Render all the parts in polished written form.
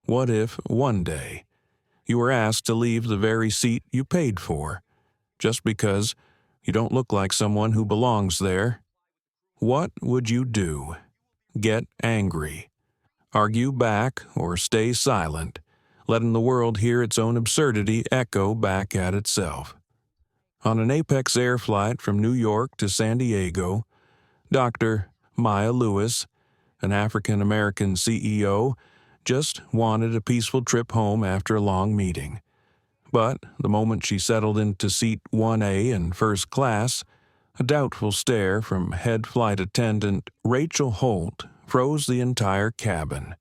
What if, one day, you were asked to leave the very seat you paid for, just because you don't look like someone who belongs there? What would you do? Get angry, argue back, or stay silent, letting the world hear its own absurdity echo back at itself? On an Apex Air flight from New York to San Diego, Dr. Maya Lewis, an African-American CEO, just wanted a peaceful trip home after a long meeting. But the moment she settled into seat 1A in first class, a doubtful stare from head flight attendant Rachel Holt froze the entire cabin.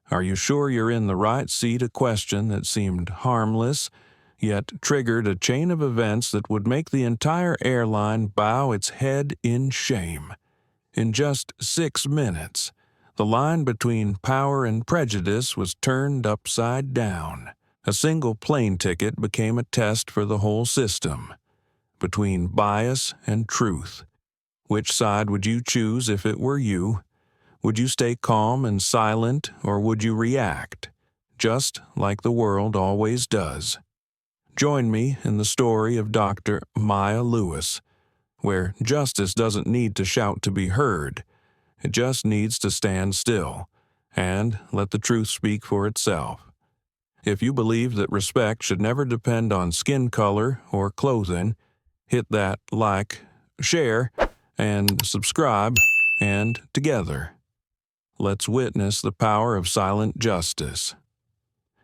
"Are you sure you're in the right seat?" A question that seemed harmless, yet triggered a chain of events that would make the entire airline bow its head in shame. In just 6 minutes, the line between power and prejudice was turned upside down. A single plane ticket became a test for the whole system. Between bias and truth, which side would you choose if it were you? Would you stay calm and silent, or would you react, just like the world always does? Join me in the story of Dr. Maya Lewis, where justice doesn't need to shout to be heard. It just needs to stand still and let the truth speak for itself. If you believe that respect should never depend on skin color or clothing, hit that like, share, and subscribe, and together, let's witness the power of silent justice.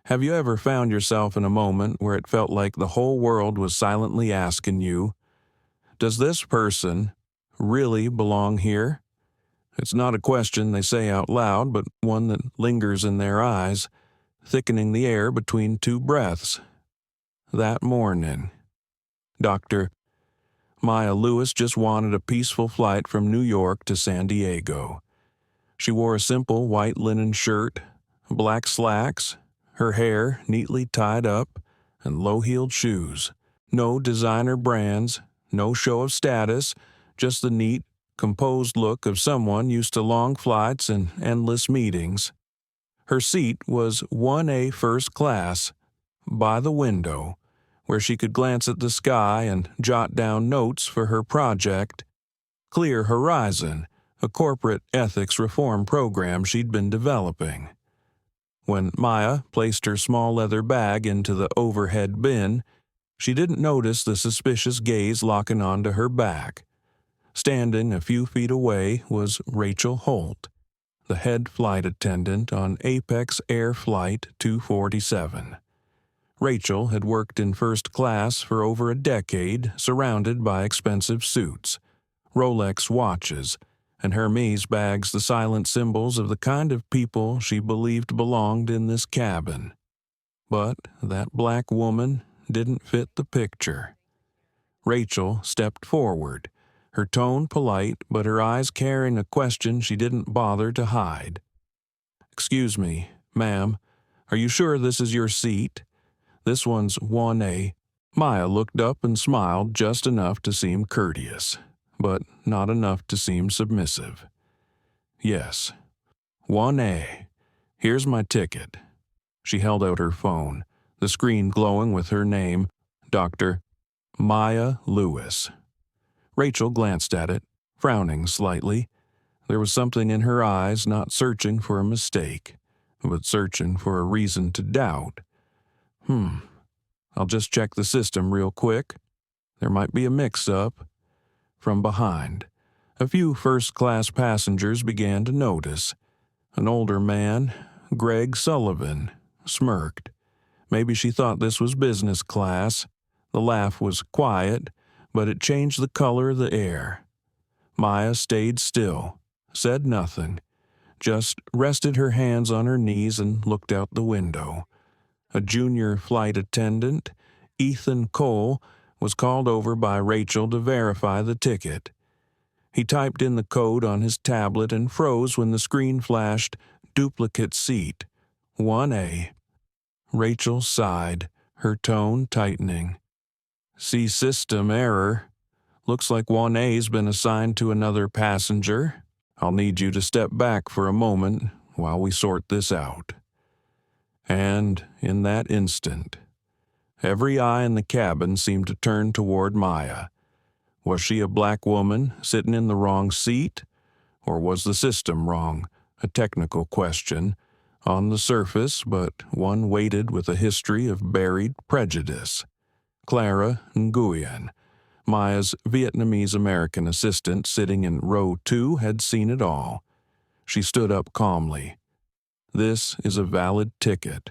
Have you ever found yourself in a moment where it felt like the whole world was silently asking you, does this person really belong here? It's not a question they say out loud, but one that lingers in their eyes, thickening the air between two breaths. That morning, Dr. Maya Lewis just wanted a peaceful flight from New York to San Diego. She wore a simple white linen shirt, black slacks, her hair neatly tied up, and low-heeled shoes. No designer brands, no show of status, just the neat, composed look of someone used to long flights and endless meetings. Her seat was 1A first class, by the window, where she could glance at the sky and jot down notes for her project, Clear Horizon, a corporate ethics reform program she'd been developing. When Maya placed her small leather bag into the overhead bin, she didn't notice the suspicious gaze locking onto her back. Standing a few feet away was Rachel Holt, the head flight attendant on Apex Air Flight 247. Rachel had worked in first class for over a decade, surrounded by expensive suits, Rolex watches, and Hermes bags, the silent symbols of the kind of people she believed belonged in this cabin. But that black woman didn't fit the picture. Rachel stepped forward, her tone polite, but her eyes carrying a question she didn't bother to hide. "Excuse me, ma'am, are you sure this is your seat? This one's 1A. Maya looked up and smiled just enough to seem courteous, but not enough to seem submissive. "Yes, 1A. Here's my ticket." She held out her phone, the screen glowing with her name, Dr. Maya Lewis. Rachel glanced at it, frowning slightly. There was something in her eyes not searching for a mistake, but searching for a reason to doubt. I'll just check the system real quick. There might be a mix-up. From behind, a few first-class passengers began to notice. An older man, Greg Sullivan, smirked. Maybe she thought this was business class. The laugh was quiet, but it changed the color of the air. Maya stayed still, said nothing, just rested her hands on her knees and looked out the window. A junior flight attendant, Ethan Cole, was called over by Rachel to verify the ticket. He typed in the code on his tablet and froze when the screen flashed duplicate seat, 1A. Rachel sighed, her tone tightening. "See system error. Looks like 1A's been assigned to another passenger. I'll need you to step back for a moment while we sort this out." And in that instant, every eye in the cabin seemed to turn toward Maya. Was she a black woman sitting in the wrong seat? Or was the system wrong? A technical question, on the surface, but one weighted with a history of buried prejudice. Clara Nguyen, Maya's Vietnamese-American assistant sitting in row 2, had seen it all. She stood up calmly. "This is a valid ticket.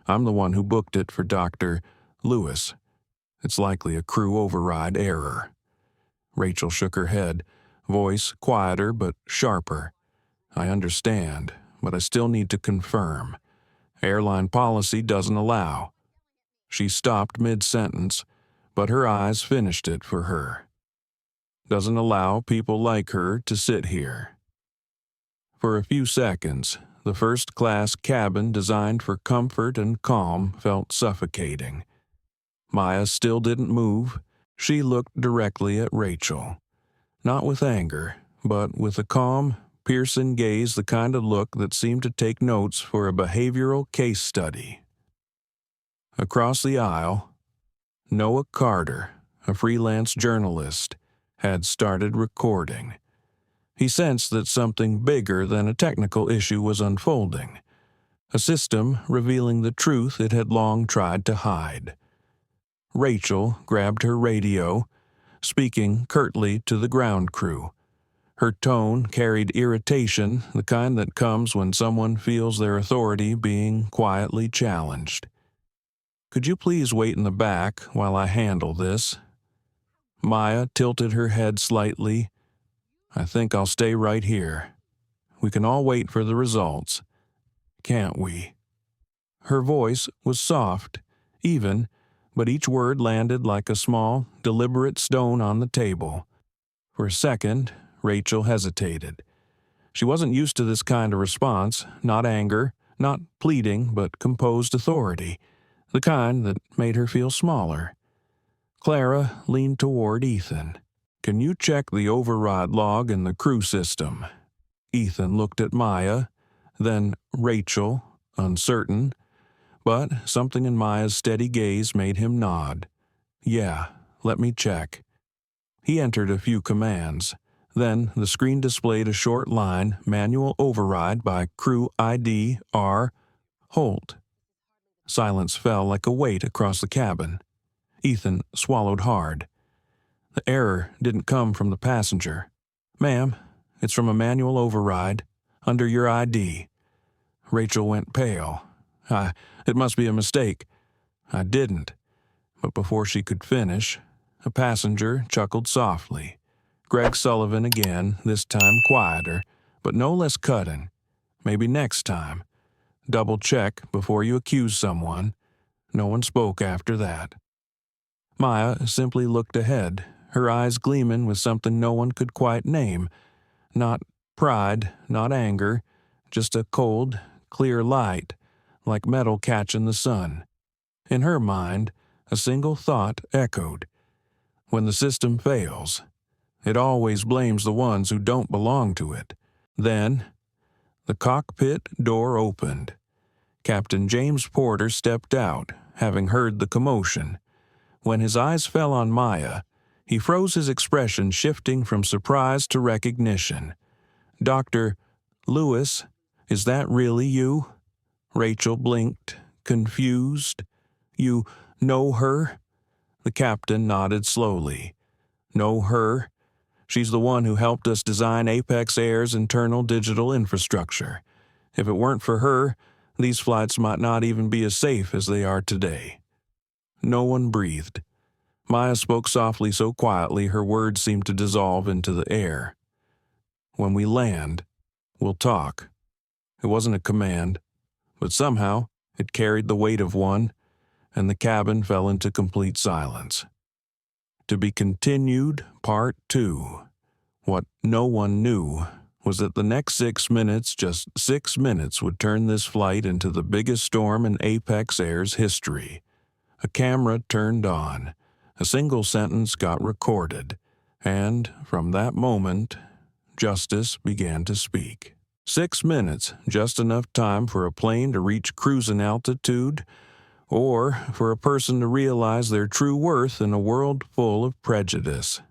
I'm the one who booked it for Dr. Lewis. It's likely a crew override error." Rachel shook her head, voice quieter but sharper. "I understand, but I still need to confirm. Airline policy doesn't allow." She stopped mid-sentence, but her eyes finished it for her. "Doesn't allow people like her to sit here." For a few seconds, the first-class cabin designed for comfort and calm felt suffocating. Maya still didn't move. She looked directly at Rachel. Not with anger, but with a calm, piercing gaze, the kind of look that seemed to take notes for a behavioral case study. Across the aisle, Noah Carter, a freelance journalist, had started recording. He sensed that something bigger than a technical issue was unfolding, a system revealing the truth it had long tried to hide. Rachel grabbed her radio, speaking curtly to the ground crew. Her tone carried irritation, the kind that comes when someone feels their authority being quietly challenged. "Could you please wait in the back while I handle this?" Maya tilted her head slightly. "I think I'll stay right here. We can all wait for the results, can't we?" Her voice was soft, even, but each word landed like a small, deliberate stone on the table. For a second, Rachel hesitated. She wasn't used to this kind of response, not anger, not pleading, but composed authority, the kind that made her feel smaller. Clara leaned toward Ethan. "Can you check the override log in the crew system?" Ethan looked at Maya, then Rachel, uncertain, but something in Maya's steady gaze made him nod. "Yeah, let me check." He entered a few commands. Then the screen displayed a short line, manual override by crew ID R. Holt. Silence fell like a weight across the cabin. Ethan swallowed hard. The error didn't come from the passenger. "Ma'am, it's from a manual override, under your ID." Rachel went pale. It must be a mistake." "I didn't." But before she could finish, a passenger chuckled softly. Greg Sullivan again, this time quieter, but no less cutting. "Maybe next time. Double check before you accuse someone." No one spoke after that. Maya simply looked ahead, her eyes gleaming with something no one could quite name. Not pride, not anger, just a cold, clear light, like metal catching the sun. In her mind, a single thought echoed. When the system fails, it always blames the ones who don't belong to it. Then, the cockpit door opened. Captain James Porter stepped out, having heard the commotion. When his eyes fell on Maya, he froze, his expression shifting from surprise to recognition. "Dr. Lewis, is that really you?" Rachel blinked, confused. "You know her?" The captain nodded slowly. "Know her? She's the one who helped us design Apex Air's internal digital infrastructure. If it weren't for her, these flights might not even be as safe as they are today." No one breathed. Maya spoke softly, so quietly her words seemed to dissolve into the air. "When we land, we'll talk." It wasn't a command, but somehow it carried the weight of one, and the cabin fell into complete silence. To be continued, Part 2. What no one knew was that the next 6 minutes, just 6 minutes, would turn this flight into the biggest storm in Apex Air's history. A camera turned on. A single sentence got recorded. And from that moment, justice began to speak. 6 minutes, just enough time for a plane to reach cruising altitude, or for a person to realize their true worth in a world full of prejudice.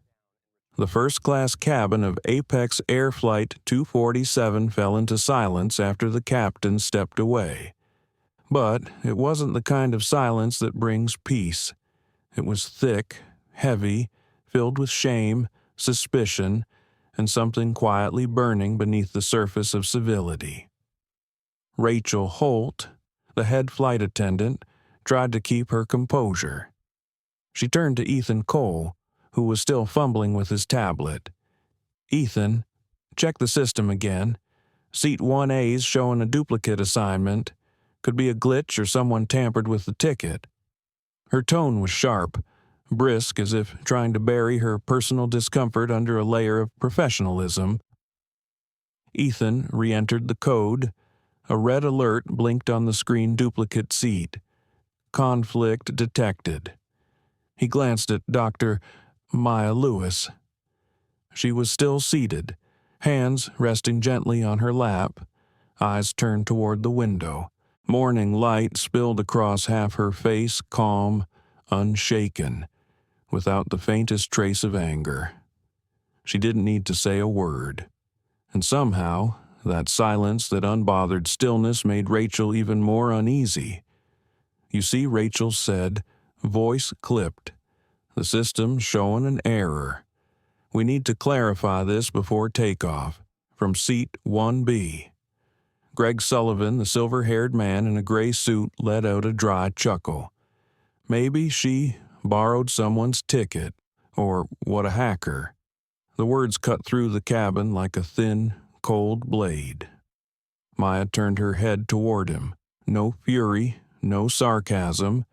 The first-class cabin of Apex Air Flight 247 fell into silence after the captain stepped away. But it wasn't the kind of silence that brings peace. It was thick, heavy, filled with shame, suspicion, and something quietly burning beneath the surface of civility. Rachel Holt, the head flight attendant, tried to keep her composure. She turned to Ethan Cole, who was still fumbling with his tablet. "Ethan, check the system again. Seat 1A's showing a duplicate assignment. Could be a glitch or someone tampered with the ticket." Her tone was sharp, brisk, as if trying to bury her personal discomfort under a layer of professionalism. Ethan re-entered the code. A red alert blinked on the screen. Duplicate seat. Conflict detected. He glanced at Dr. Maya Lewis. She was still seated, hands resting gently on her lap, eyes turned toward the window. Morning light spilled across half her face, calm, unshaken, without the faintest trace of anger. She didn't need to say a word. And somehow, that silence, that unbothered stillness made Rachel even more uneasy. "You see," Rachel said, voice clipped. "The system's showing an error. We need to clarify this before takeoff. From seat 1B. Greg Sullivan, the silver-haired man in a gray suit, let out a dry chuckle. Maybe she borrowed someone's ticket, or what a hacker. The words cut through the cabin like a thin, cold blade. Maya turned her head toward him. No fury, no sarcasm,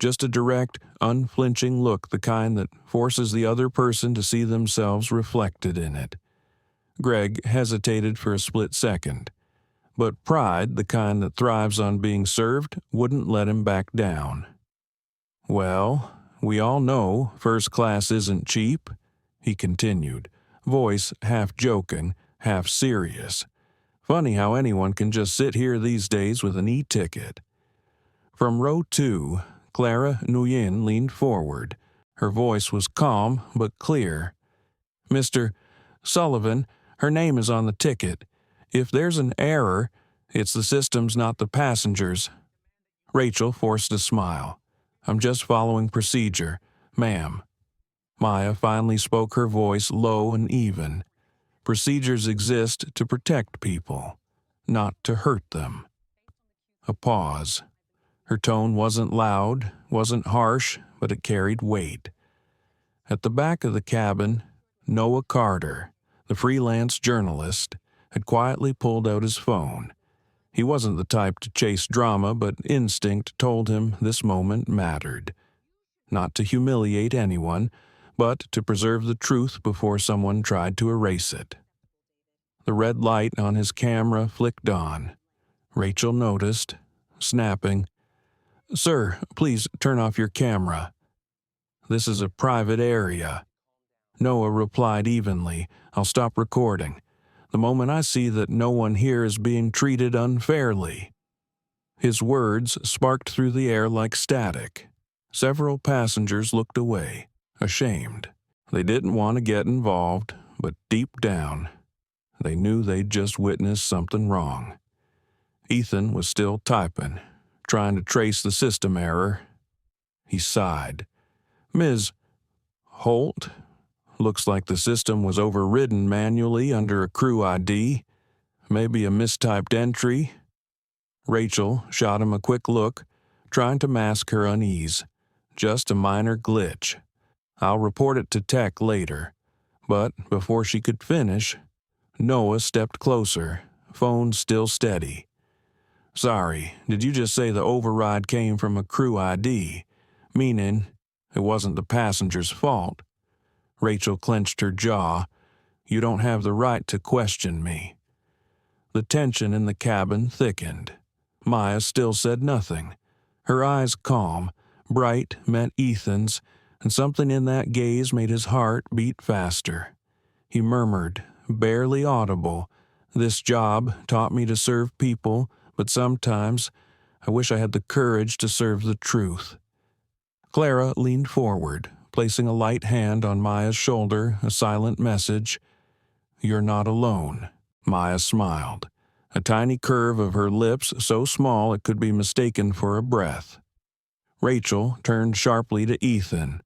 just a direct, unflinching look, the kind that forces the other person to see themselves reflected in it. Greg hesitated for a split second, but pride, the kind that thrives on being served, wouldn't let him back down. "Well, we all know first class isn't cheap," he continued, voice half joking, half serious. "Funny how anyone can just sit here these days with an e-ticket." From row 2, Clara Nguyen leaned forward. Her voice was calm but clear. "Mr. Sullivan, her name is on the ticket. If there's an error, it's the system's, not the passengers." Rachel forced a smile. "I'm just following procedure, ma'am." Maya finally spoke, her voice low and even. "Procedures exist to protect people, not to hurt them." A pause. Her tone wasn't loud, wasn't harsh, but it carried weight. At the back of the cabin, Noah Carter, the freelance journalist, had quietly pulled out his phone. He wasn't the type to chase drama, but instinct told him this moment mattered. Not to humiliate anyone, but to preserve the truth before someone tried to erase it. The red light on his camera flicked on. Rachel noticed, snapping, "Sir, please turn off your camera. This is a private area." Noah replied evenly, "I'll stop recording the moment I see that no one here is being treated unfairly." His words sparked through the air like static. Several passengers looked away, ashamed. They didn't want to get involved, but deep down, they knew they'd just witnessed something wrong. Ethan was still typing, trying to trace the system error. He sighed. "Ms. Holt, looks like the system was overridden manually under a crew ID. Maybe a mistyped entry." Rachel shot him a quick look, trying to mask her unease. "Just a minor glitch. I'll report it to tech later." But before she could finish, Noah stepped closer, phone still steady. "Sorry, did you just say the override came from a crew ID? Meaning, it wasn't the passenger's fault?" Rachel clenched her jaw. "You don't have the right to question me." The tension in the cabin thickened. Maya still said nothing. Her eyes calm, bright, met Ethan's, and something in that gaze made his heart beat faster. He murmured, barely audible, This job taught me to serve people, but sometimes I wish I had the courage to serve the truth." Clara leaned forward, placing a light hand on Maya's shoulder, a silent message. "You're not alone." Maya smiled, a tiny curve of her lips so small it could be mistaken for a breath. Rachel turned sharply to Ethan.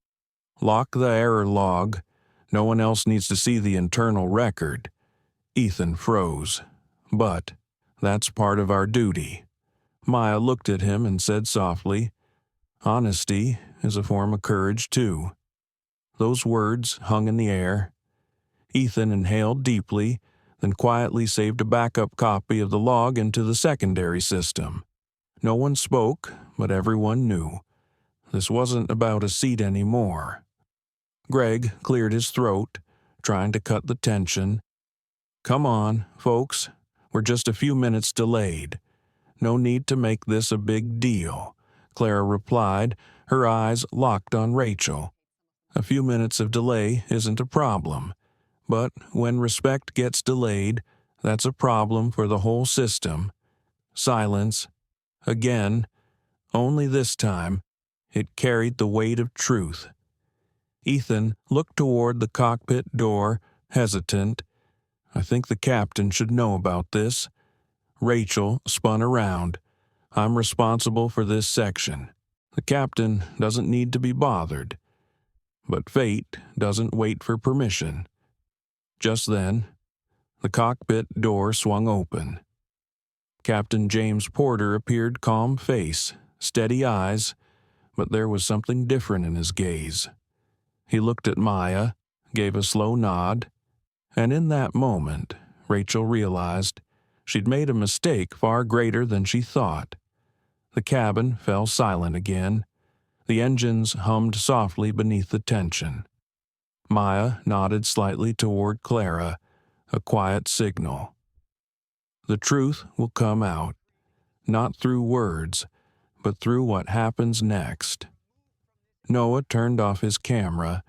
"Lock the error log. No one else needs to see the internal record." Ethan froze. "But that's part of our duty." Maya looked at him and said softly, "Honesty is a form of courage, too." Those words hung in the air. Ethan inhaled deeply, then quietly saved a backup copy of the log into the secondary system. No one spoke, but everyone knew. This wasn't about a seat anymore. Greg cleared his throat, trying to cut the tension. "Come on, folks. We're just a few minutes delayed. No need to make this a big deal," Clara replied, her eyes locked on Rachel. "A few minutes of delay isn't a problem. But when respect gets delayed, that's a problem for the whole system." Silence. Again. Only this time, it carried the weight of truth. Ethan looked toward the cockpit door, hesitant. "I think the captain should know about this." Rachel spun around. "I'm responsible for this section. The captain doesn't need to be bothered. But fate doesn't wait for permission." Just then, the cockpit door swung open. Captain James Porter appeared, calm face, steady eyes, but there was something different in his gaze. He looked at Maya, gave a slow nod, and in that moment, Rachel realized she'd made a mistake far greater than she thought. The cabin fell silent again. The engines hummed softly beneath the tension. Maya nodded slightly toward Clara, a quiet signal. The truth will come out, not through words, but through what happens next. Noah turned off his camera,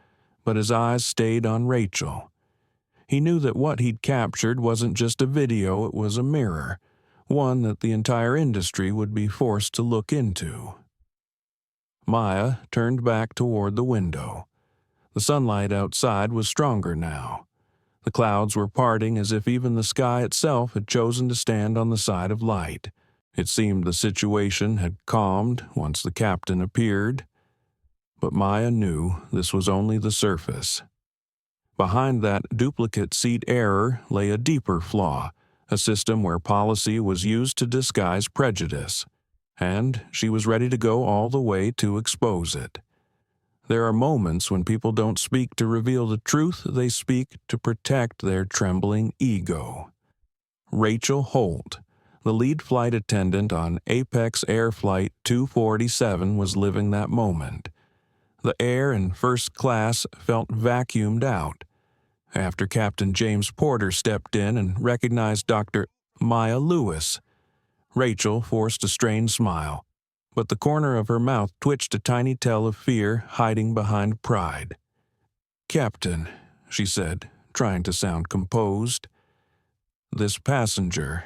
but his eyes stayed on Rachel. He knew that what he'd captured wasn't just a video, it was a mirror, one that the entire industry would be forced to look into. Maya turned back toward the window. The sunlight outside was stronger now. The clouds were parting as if even the sky itself had chosen to stand on the side of light. It seemed the situation had calmed once the captain appeared. But Maya knew this was only the surface. Behind that duplicate seat error lay a deeper flaw, a system where policy was used to disguise prejudice, and she was ready to go all the way to expose it. There are moments when people don't speak to reveal the truth, they speak to protect their trembling ego. Rachel Holt, the lead flight attendant on Apex Air Flight 247, was living that moment. The air in first class felt vacuumed out. After Captain James Porter stepped in and recognized Dr. Maya Lewis, Rachel forced a strained smile, but the corner of her mouth twitched a tiny tell of fear hiding behind pride. "Captain," she said, trying to sound composed, "this passenger,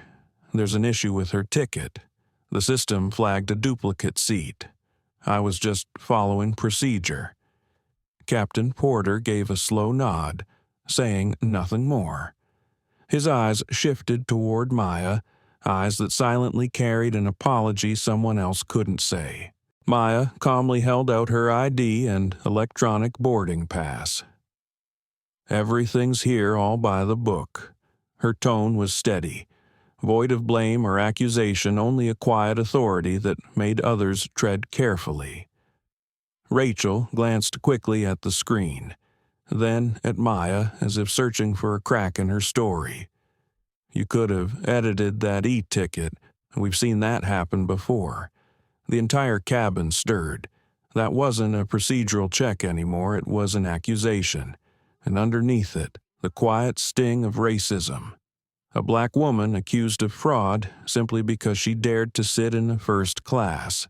there's an issue with her ticket. The system flagged a duplicate seat. I was just following procedure." Captain Porter gave a slow nod, saying nothing more. His eyes shifted toward Maya, eyes that silently carried an apology someone else couldn't say. Maya calmly held out her ID and electronic boarding pass. "Everything's here all by the book." Her tone was steady, void of blame or accusation, only a quiet authority that made others tread carefully. Rachel glanced quickly at the screen, then at Maya as if searching for a crack in her story. "You could have edited that e-ticket. We've seen that happen before." The entire cabin stirred. That wasn't a procedural check anymore, it was an accusation. And underneath it, the quiet sting of racism. A black woman accused of fraud simply because she dared to sit in the first class.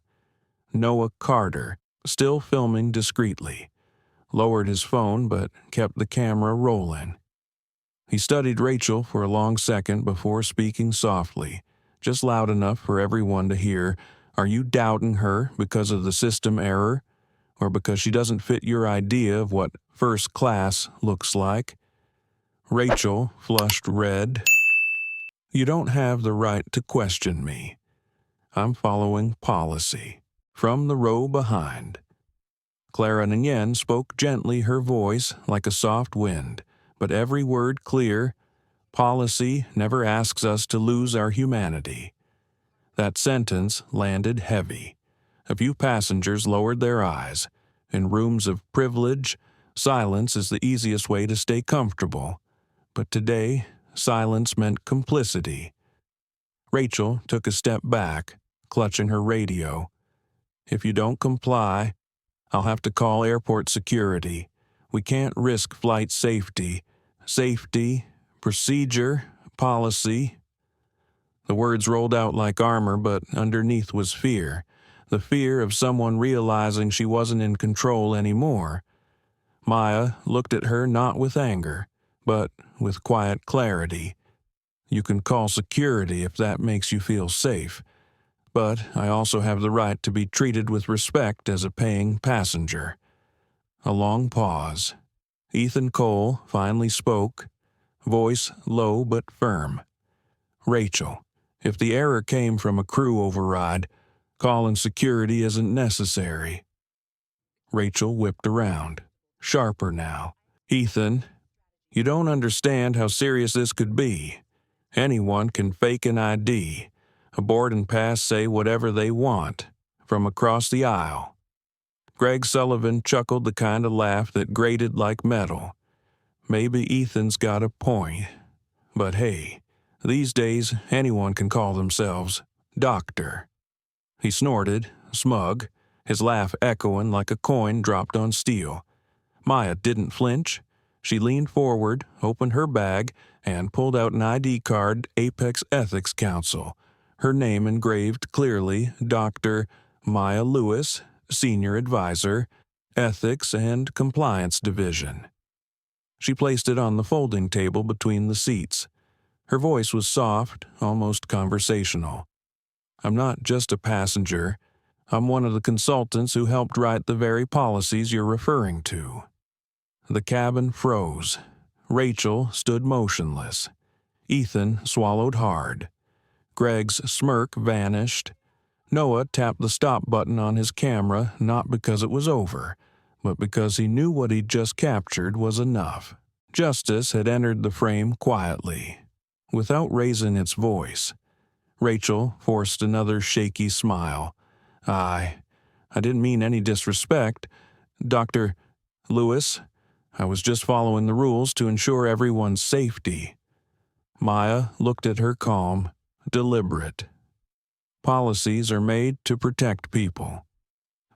Noah Carter, still filming discreetly, lowered his phone but kept the camera rolling. He studied Rachel for a long second before speaking softly, just loud enough for everyone to hear. Are you doubting her because of the system error, or because she doesn't fit your idea of what first class looks like? Rachel flushed red. You don't have the right to question me. I'm following policy. From the row behind. Clara Nguyen spoke gently, her voice like a soft wind, but every word clear. Policy never asks us to lose our humanity. That sentence landed heavy. A few passengers lowered their eyes. In rooms of privilege, silence is the easiest way to stay comfortable. But today, silence meant complicity. Rachel took a step back, clutching her radio. If you don't comply, I'll have to call airport security. We can't risk flight safety. Safety, procedure, policy. The words rolled out like armor, but underneath was fear. The fear of someone realizing she wasn't in control anymore. Maya looked at her not with anger, but with quiet clarity. You can call security if that makes you feel safe. But I also have the right to be treated with respect as a paying passenger. A long pause. Ethan Cole finally spoke, voice low but firm. Rachel, if the error came from a crew override, calling security isn't necessary. Rachel whipped around, sharper now. Ethan, you don't understand how serious this could be. Anyone can fake an ID. A boarding pass say whatever they want, from across the aisle. Greg Sullivan chuckled the kind of laugh that grated like metal. Maybe Ethan's got a point. But hey, these days anyone can call themselves doctor. He snorted, smug, his laugh echoing like a coin dropped on steel. Maya didn't flinch. She leaned forward, opened her bag, and pulled out an ID card, Apex Ethics Council. Her name engraved clearly, Dr. Maya Lewis, Senior Advisor, Ethics and Compliance Division. She placed it on the folding table between the seats. Her voice was soft, almost conversational. I'm not just a passenger. I'm one of the consultants who helped write the very policies you're referring to. The cabin froze. Rachel stood motionless. Ethan swallowed hard. Greg's smirk vanished. Noah tapped the stop button on his camera not because it was over, but because he knew what he'd just captured was enough. Justice had entered the frame quietly, without raising its voice. Rachel forced another shaky smile. I didn't mean any disrespect. Dr. Lewis, I was just following the rules to ensure everyone's safety. Maya looked at her calm, deliberate. Policies are made to protect people.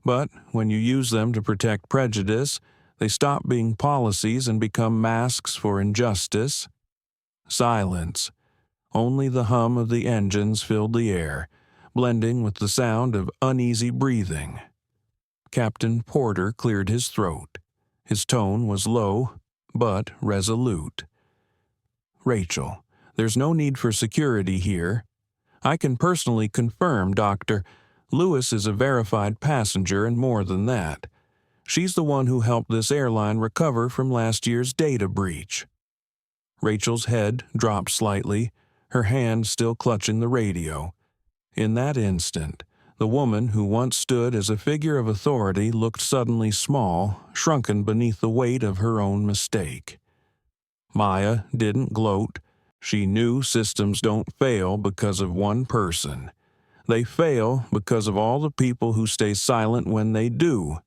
But when you use them to protect prejudice, they stop being policies and become masks for injustice. Silence. Only the hum of the engines filled the air, blending with the sound of uneasy breathing. Captain Porter cleared his throat. His tone was low, but resolute. Rachel, there's no need for security here. I can personally confirm, Dr. Lewis is a verified passenger and more than that. She's the one who helped this airline recover from last year's data breach. Rachel's head dropped slightly, her hand still clutching the radio. In that instant, the woman who once stood as a figure of authority looked suddenly small, shrunken beneath the weight of her own mistake. Maya didn't gloat. She knew systems don't fail because of one person. They fail because of all the people who stay silent when they do.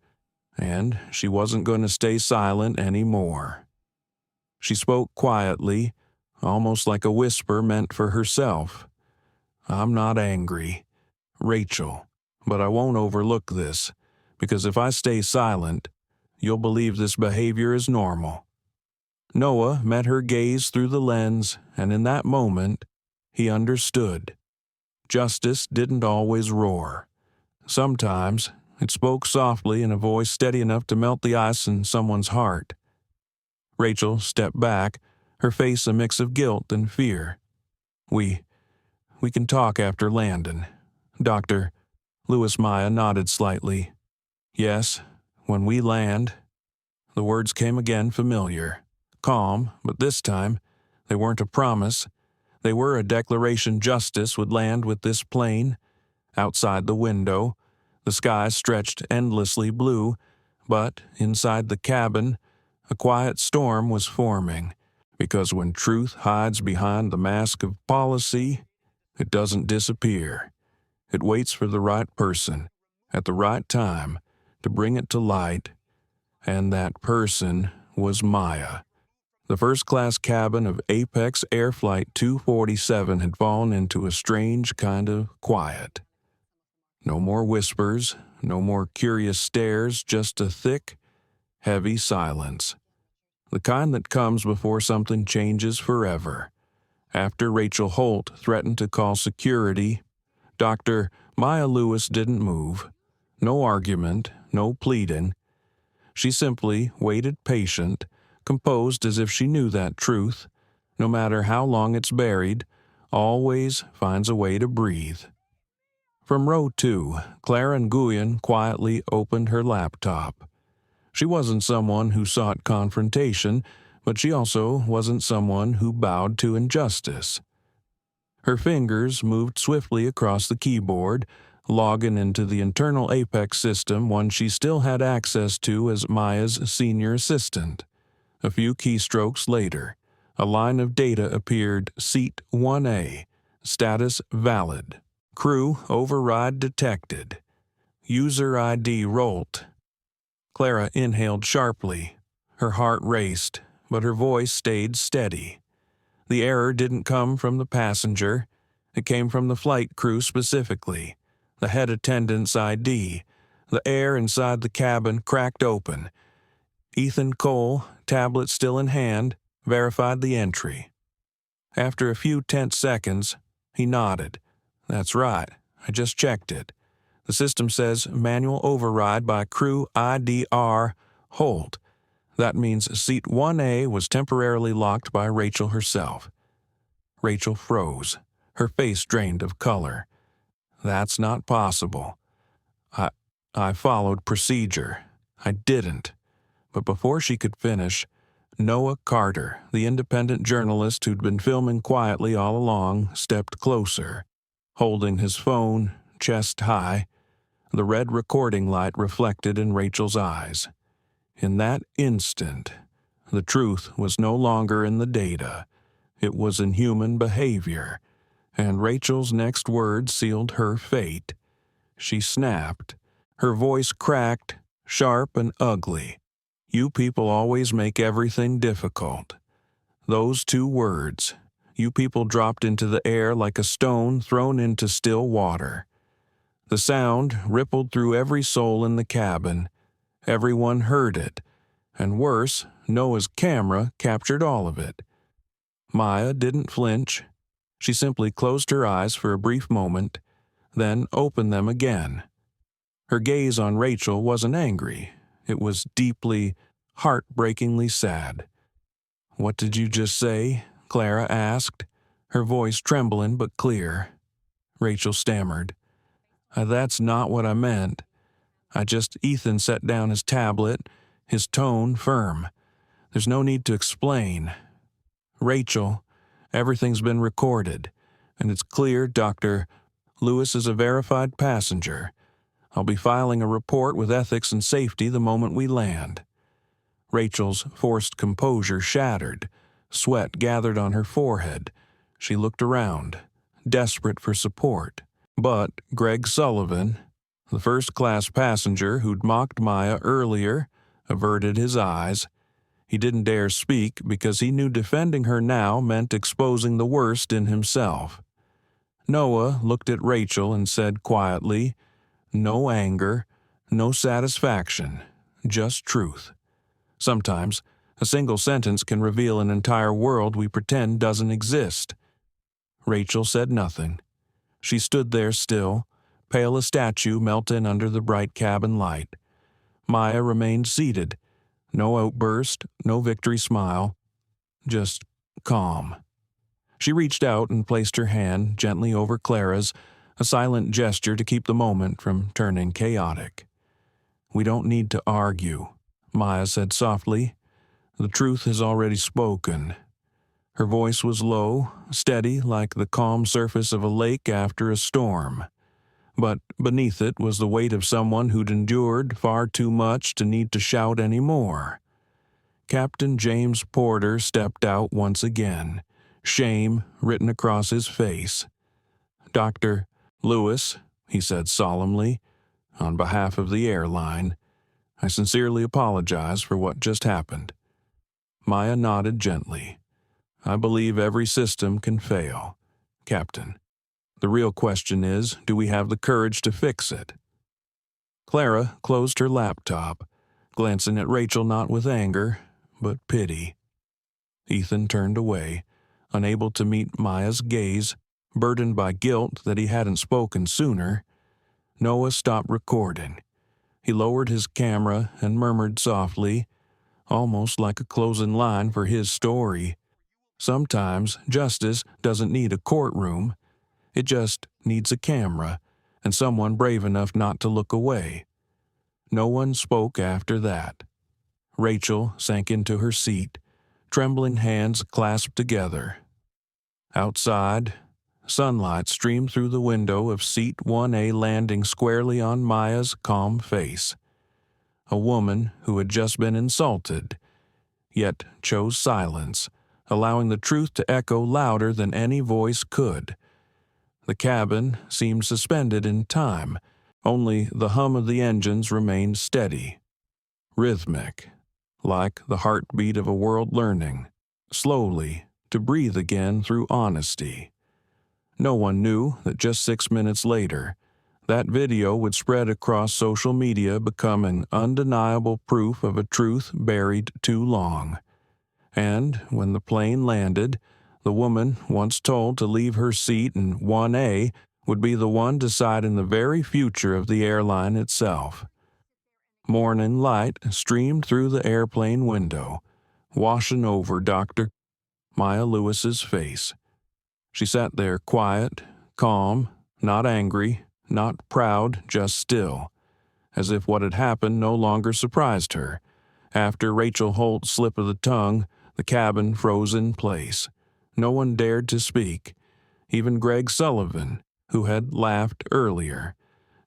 And she wasn't going to stay silent anymore. She spoke quietly, almost like a whisper meant for herself. I'm not angry, Rachel, but I won't overlook this, because if I stay silent, you'll believe this behavior is normal. Noah met her gaze through the lens, and in that moment, he understood. Justice didn't always roar. Sometimes it spoke softly in a voice steady enough to melt the ice in someone's heart. Rachel stepped back, her face a mix of guilt and fear. We can talk after landing, Doctor. Louis. Maya nodded slightly. Yes, when we land. The words came again familiar, calm, but this time they weren't a promise. They were a declaration justice would land with this plane. Outside the window, the sky stretched endlessly blue, but inside the cabin, a quiet storm was forming, because when truth hides behind the mask of policy, it doesn't disappear. It waits for the right person, at the right time, to bring it to light, and that person was Maya. The first-class cabin of Apex Air Flight 247 had fallen into a strange kind of quiet. No more whispers, no more curious stares, just a thick, heavy silence. The kind that comes before something changes forever. After Rachel Holt threatened to call security, Dr. Maya Lewis didn't move. No argument, no pleading. She simply waited patient, composed as if she knew that truth, no matter how long it's buried, always finds a way to breathe. From row 2, Clara Nguyen quietly opened her laptop. She wasn't someone who sought confrontation, but she also wasn't someone who bowed to injustice. Her fingers moved swiftly across the keyboard, logging into the internal Apex system, one she still had access to as Maya's senior assistant. A few keystrokes later, a line of data appeared: Seat 1A, status valid. Crew override detected. User ID Rolt. Clara inhaled sharply. Her heart raced, but her voice stayed steady. The error didn't come from the passenger. It came from the flight crew specifically. The head attendant's ID. The air inside the cabin cracked open. Ethan Cole, tablet still in hand, verified the entry. After a few tense seconds, he nodded. That's right, I just checked it. The system says manual override by crew IDR Holt. That means seat 1A was temporarily locked by Rachel herself. Rachel froze, her face drained of color. That's not possible. I followed procedure. I didn't. But before she could finish, Noah Carter, the independent journalist who'd been filming quietly all along, stepped closer, holding his phone, chest high. The red recording light reflected in Rachel's eyes. In that instant, the truth was no longer in the data. It was in human behavior, and Rachel's next words sealed her fate. She snapped. Her voice cracked, sharp and ugly. You people always make everything difficult. Those 2 words, you people dropped into the air like a stone thrown into still water. The sound rippled through every soul in the cabin. Everyone heard it, and worse, Noah's camera captured all of it. Maya didn't flinch. She simply closed her eyes for a brief moment, then opened them again. Her gaze on Rachel wasn't angry. It was deeply, heartbreakingly sad. "What did you just say?" Clara asked, her voice trembling but clear. Rachel stammered. That's not what I meant. Ethan set down his tablet, his tone firm. There's no need to explain. Rachel, everything's been recorded, and it's clear Dr. Lewis is a verified passenger. I'll be filing a report with ethics and safety the moment we land. Rachel's forced composure shattered. Sweat gathered on her forehead. She looked around, desperate for support. But Greg Sullivan, the first-class passenger who'd mocked Maya earlier, averted his eyes. He didn't dare speak because he knew defending her now meant exposing the worst in himself. Noah looked at Rachel and said quietly, "No anger, no satisfaction, just truth." Sometimes, a single sentence can reveal an entire world we pretend doesn't exist. Rachel said nothing. She stood there still, pale as statue melting under the bright cabin light. Maya remained seated. No outburst, no victory smile. Just calm. She reached out and placed her hand gently over Clara's, a silent gesture to keep the moment from turning chaotic. "We don't need to argue," Maya said softly. "The truth has already spoken." Her voice was low, steady like the calm surface of a lake after a storm. But beneath it was the weight of someone who'd endured far too much to need to shout any more. Captain James Porter stepped out once again, shame written across his face. "Dr. Lewis," he said solemnly, "on behalf of the airline, I sincerely apologize for what just happened." Maya nodded gently. "I believe every system can fail, Captain. The real question is, do we have the courage to fix it?" Clara closed her laptop, glancing at Rachel not with anger, but pity. Ethan turned away, unable to meet Maya's gaze, burdened by guilt that he hadn't spoken sooner. Noah stopped recording. He lowered his camera and murmured softly, almost like a closing line for his story, "Sometimes justice doesn't need a courtroom. It just needs a camera and someone brave enough not to look away." No one spoke after that. Rachel sank into her seat, trembling hands clasped together. Outside, sunlight streamed through the window of seat 1A, landing squarely on Maya's calm face. A woman who had just been insulted, yet chose silence, allowing the truth to echo louder than any voice could. The cabin seemed suspended in time. Only the hum of the engines remained steady, rhythmic, like the heartbeat of a world learning, slowly, to breathe again through honesty. No one knew that just 6 minutes later, that video would spread across social media, becoming undeniable proof of a truth buried too long. And when the plane landed, the woman once told to leave her seat in 1A would be the one deciding the very future of the airline itself. Morning light streamed through the airplane window, washing over Dr. Maya Lewis's face. She sat there quiet, calm, not angry, not proud, just still, as if what had happened no longer surprised her. After Rachel Holt's slip of the tongue, the cabin froze in place. No one dared to speak. Even Greg Sullivan, who had laughed earlier,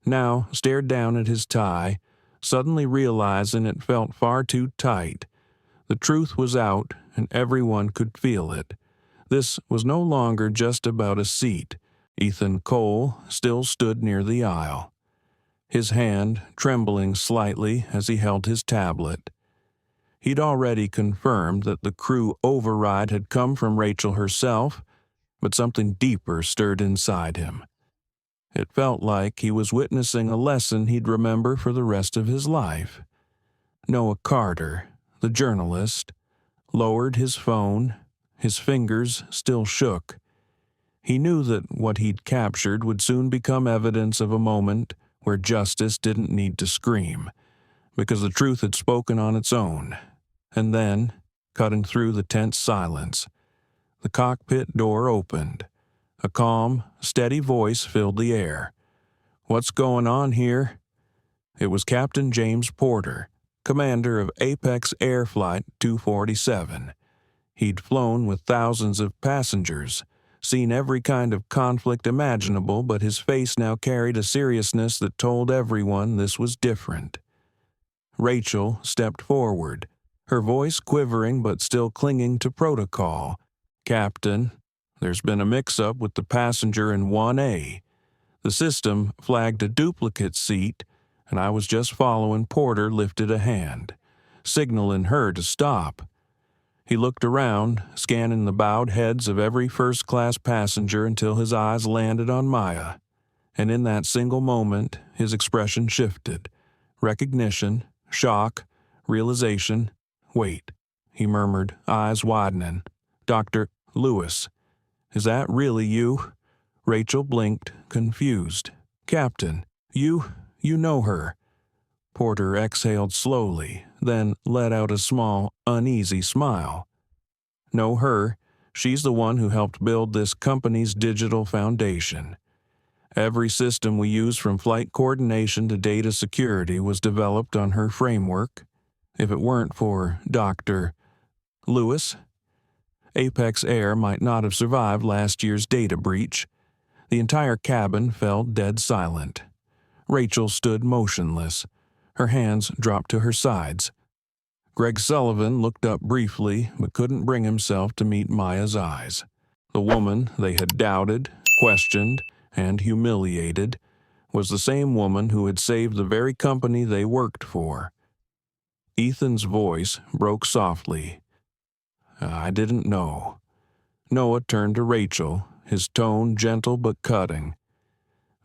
now stared down at his tie, suddenly realizing it felt far too tight. The truth was out, and everyone could feel it. This was no longer just about a seat. Ethan Cole still stood near the aisle, his hand trembling slightly as he held his tablet. He'd already confirmed that the crew override had come from Rachel herself, but something deeper stirred inside him. It felt like he was witnessing a lesson he'd remember for the rest of his life. Noah Carter, the journalist, lowered his phone. His fingers still shook. He knew that what he'd captured would soon become evidence of a moment where justice didn't need to scream, because the truth had spoken on its own. And then, cutting through the tense silence, the cockpit door opened. A calm, steady voice filled the air. "What's going on here?" It was Captain James Porter, commander of Apex Air Flight 247. He'd flown with thousands of passengers, seen every kind of conflict imaginable, but his face now carried a seriousness that told everyone this was different. Rachel stepped forward, her voice quivering but still clinging to protocol. "Captain, there's been a mix-up with the passenger in 1A. The system flagged a duplicate seat, and I was just following. Porter lifted a hand, signaling her to stop." He looked around, scanning the bowed heads of every first-class passenger until his eyes landed on Maya. And in that single moment, his expression shifted. Recognition, shock, realization. "Wait," he murmured, eyes widening. "Dr. Lewis, is that really you?" Rachel blinked, confused. "Captain, you know her." Porter exhaled slowly, then let out a small, uneasy smile. "Know her? She's the one who helped build this company's digital foundation. Every system we use from flight coordination to data security was developed on her framework. If it weren't for Dr. Lewis, Apex Air might not have survived last year's data breach. The entire cabin fell dead silent. Rachel stood motionless. Her hands dropped to her sides. Greg Sullivan looked up briefly, but couldn't bring himself to meet Maya's eyes. The woman they had doubted, questioned, and humiliated was the same woman who had saved the very company they worked for. Ethan's voice broke softly. "I didn't know." Noah turned to Rachel, his tone gentle but cutting.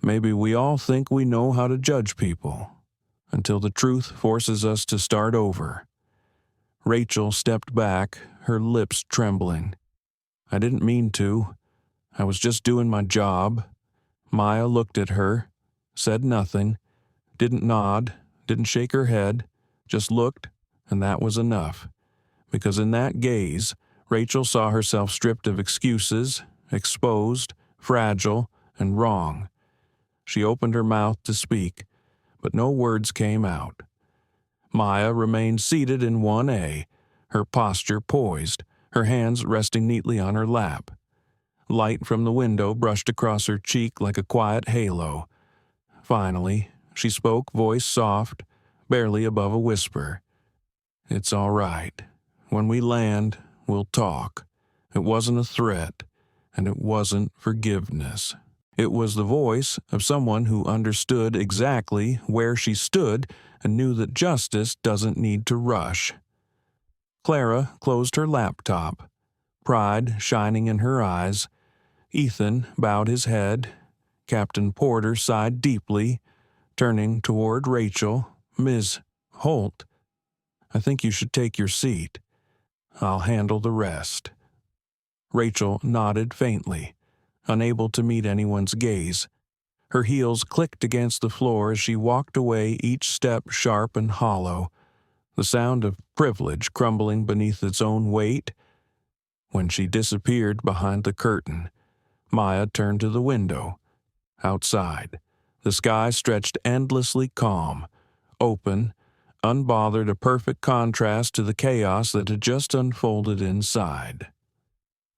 "Maybe we all think we know how to judge people, until the truth forces us to start over." Rachel stepped back, her lips trembling. "I didn't mean to. I was just doing my job." Maya looked at her, said nothing, didn't nod, didn't shake her head, just looked, and that was enough. Because in that gaze, Rachel saw herself stripped of excuses, exposed, fragile, and wrong. She opened her mouth to speak, but no words came out. Maya remained seated in 1A, her posture poised, her hands resting neatly on her lap. Light from the window brushed across her cheek like a quiet halo. Finally, she spoke, voice soft, barely above a whisper. "It's all right. When we land, we'll talk." It wasn't a threat, and it wasn't forgiveness. It was the voice of someone who understood exactly where she stood and knew that justice doesn't need to rush. Clara closed her laptop, pride shining in her eyes. Ethan bowed his head. Captain Porter sighed deeply, turning toward Rachel. "Ms. Holt, I think you should take your seat. I'll handle the rest." Rachel nodded faintly, unable to meet anyone's gaze. Her heels clicked against the floor as she walked away, each step sharp and hollow, the sound of privilege crumbling beneath its own weight. When she disappeared behind the curtain, Maya turned to the window. Outside, the sky stretched endlessly calm, open, unbothered, a perfect contrast to the chaos that had just unfolded inside.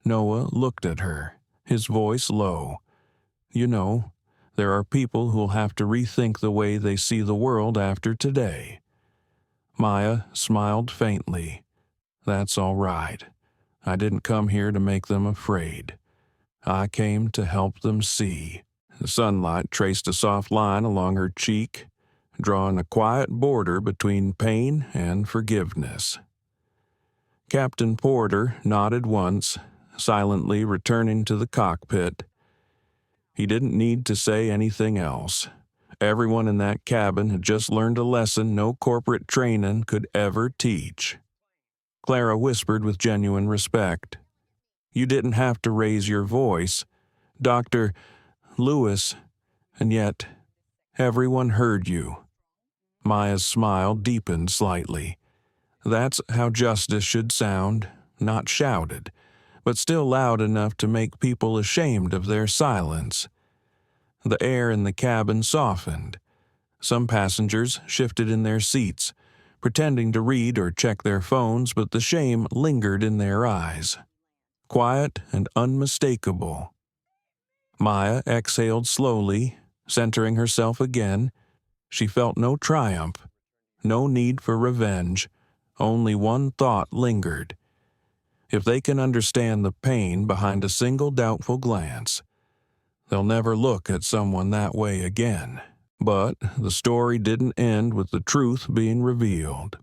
Noah looked at her, his voice low. "You know, there are people who'll have to rethink the way they see the world after today." Maya smiled faintly. "That's all right. I didn't come here to make them afraid. I came to help them see." The sunlight traced a soft line along her cheek, drawing a quiet border between pain and forgiveness. Captain Porter nodded once, silently returning to the cockpit. He didn't need to say anything else. Everyone in that cabin had just learned a lesson no corporate training could ever teach. Clara whispered with genuine respect. "You didn't have to raise your voice. Dr. Lewis, and yet everyone heard you." Maya's smile deepened slightly. "That's how justice should sound, not shouted, but still loud enough to make people ashamed of their silence." The air in the cabin softened. Some passengers shifted in their seats, pretending to read or check their phones, but the shame lingered in their eyes. Quiet and unmistakable. Maya exhaled slowly, centering herself again. She felt no triumph, no need for revenge. Only one thought lingered. If they can understand the pain behind a single doubtful glance, they'll never look at someone that way again. But the story didn't end with the truth being revealed.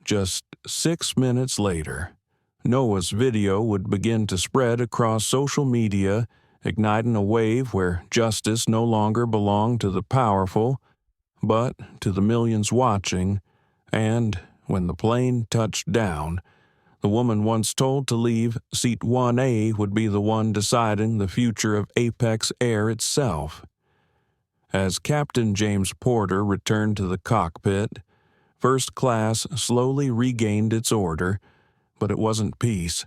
Just 6 minutes later, Noah's video would begin to spread across social media, igniting a wave where justice no longer belonged to the powerful, but to the millions watching. And when the plane touched down, the woman once told to leave seat 1A would be the one deciding the future of Apex Air itself. As Captain James Porter returned to the cockpit, first class slowly regained its order, but it wasn't peace.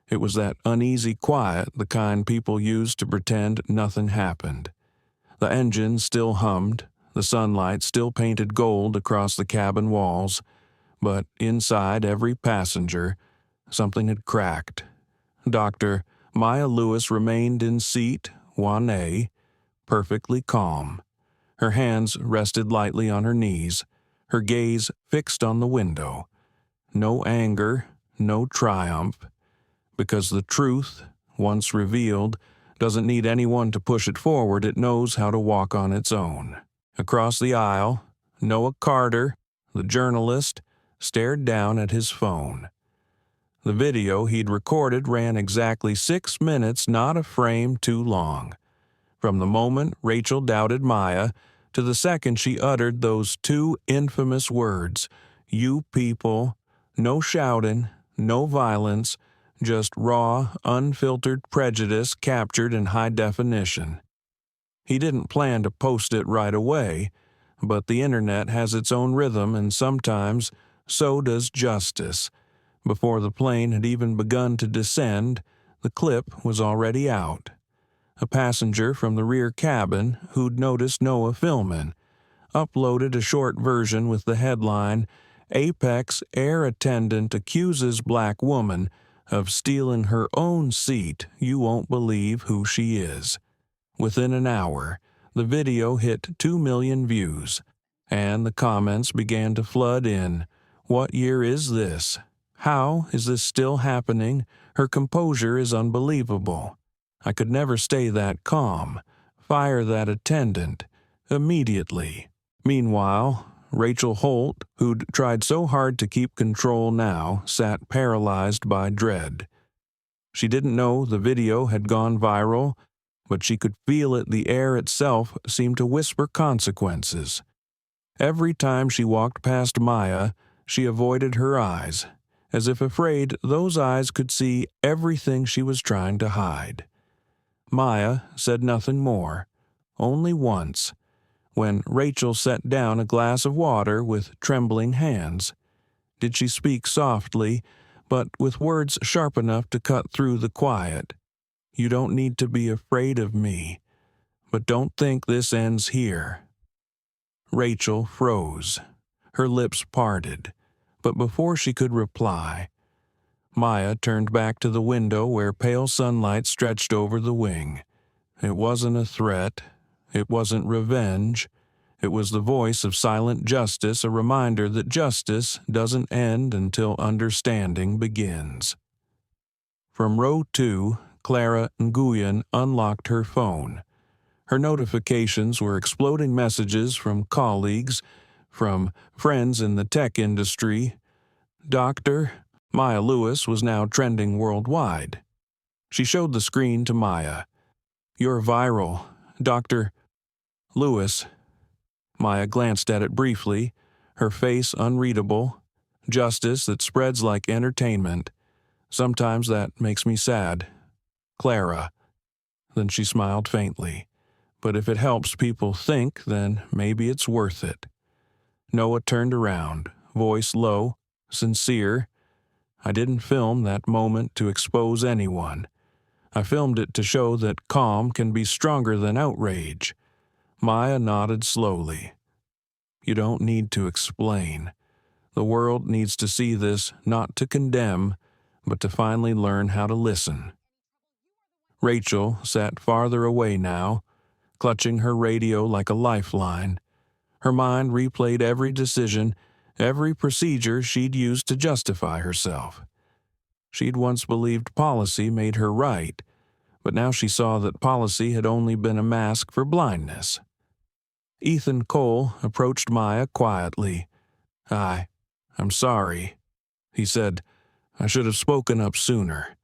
It was that uneasy quiet, the kind people use to pretend nothing happened. The engine still hummed, the sunlight still painted gold across the cabin walls, but inside every passenger, something had cracked. Dr. Maya Lewis remained in seat 1A, perfectly calm. Her hands rested lightly on her knees, her gaze fixed on the window. No anger, no triumph, because the truth, once revealed, doesn't need anyone to push it forward. It knows how to walk on its own. Across the aisle, Noah Carter, the journalist, stared down at his phone. The video he'd recorded ran exactly 6 minutes, not a frame too long. From the moment Rachel doubted Maya to the second she uttered those two infamous words, "You people," no shouting, no violence, just raw, unfiltered prejudice captured in high definition. He didn't plan to post it right away, but the internet has its own rhythm, and sometimes so does justice. Before the plane had even begun to descend, the clip was already out. A passenger from the rear cabin, who'd noticed Noah filming, uploaded a short version with the headline, "Apex Air Attendant Accuses Black Woman of Stealing Her Own Seat. You Won't Believe Who She Is." Within an hour, the video hit 2 million views, and the comments began to flood in. "What year is this? How is this still happening? Her composure is unbelievable. I could never stay that calm. Fire that attendant. Immediately." Meanwhile, Rachel Holt, who'd tried so hard to keep control now, sat paralyzed by dread. She didn't know the video had gone viral, but she could feel it. The air itself seemed to whisper consequences. Every time she walked past Maya, she avoided her eyes, as if afraid those eyes could see everything she was trying to hide. Maya said nothing more, only once, when Rachel set down a glass of water with trembling hands. Did she speak softly, but with words sharp enough to cut through the quiet. "You don't need to be afraid of me, but don't think this ends here." Rachel froze. Her lips parted, but before she could reply, Maya turned back to the window where pale sunlight stretched over the wing. It wasn't a threat. It wasn't revenge. It was the voice of silent justice, a reminder that justice doesn't end until understanding begins. From row 2, Clara Nguyen unlocked her phone. Her notifications were exploding messages from colleagues, from friends in the tech industry. Dr. Maya Lewis was now trending worldwide. She showed the screen to Maya. "You're viral, Dr. Lewis." Maya glanced at it briefly, her face unreadable. "Justice that spreads like entertainment. Sometimes that makes me sad. Clara." Then she smiled faintly. "But if it helps people think, then maybe it's worth it." Noah turned around, voice low, sincere. "I didn't film that moment to expose anyone. I filmed it to show that calm can be stronger than outrage." Maya nodded slowly. "You don't need to explain. The world needs to see this, not to condemn, but to finally learn how to listen." Rachel sat farther away now, clutching her radio like a lifeline. Her mind replayed every decision, every procedure she'd used to justify herself. She'd once believed policy made her right, but now she saw that policy had only been a mask for blindness. Ethan Cole approached Maya quietly. I'm sorry," he said. "I should have spoken up sooner."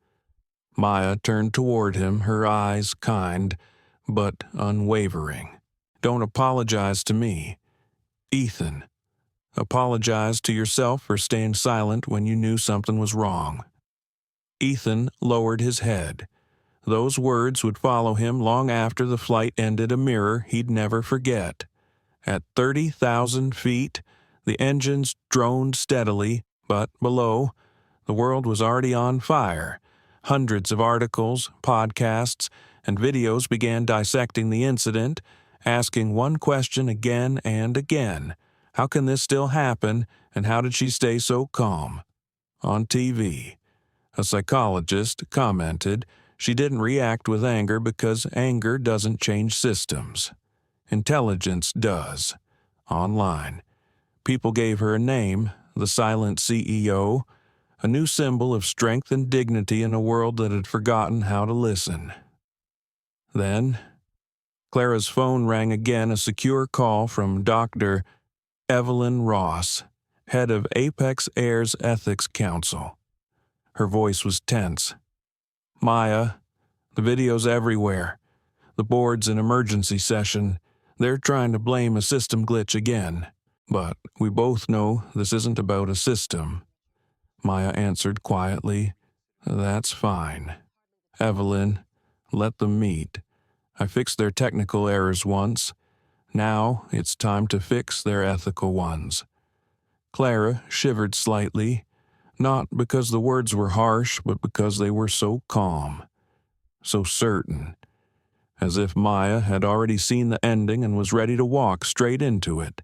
Maya turned toward him, her eyes kind, but unwavering. "Don't apologize to me, Ethan. Apologize to yourself for staying silent when you knew something was wrong." Ethan lowered his head. Those words would follow him long after the flight ended, a mirror he'd never forget. At 30,000 feet, the engines droned steadily, but below, the world was already on fire, Hundreds of articles, podcasts, and videos began dissecting the incident, asking one question again and again. How can this still happen, and how did she stay so calm? On TV, a psychologist commented she didn't react with anger because anger doesn't change systems. Intelligence does. Online, people gave her a name, the Silent CEO, a new symbol of strength and dignity in a world that had forgotten how to listen. Then, Clara's phone rang again, a secure call from Dr. Evelyn Ross, head of Apex Air's Ethics Council. Her voice was tense. Maya, the video's everywhere. The board's in emergency session. They're trying to blame a system glitch again. But we both know this isn't about a system. Maya answered quietly. That's fine. Evelyn, let them meet. I fixed their technical errors once. Now it's time to fix their ethical ones. Clara shivered slightly, not because the words were harsh, but because they were so calm, so certain, as if Maya had already seen the ending and was ready to walk straight into it.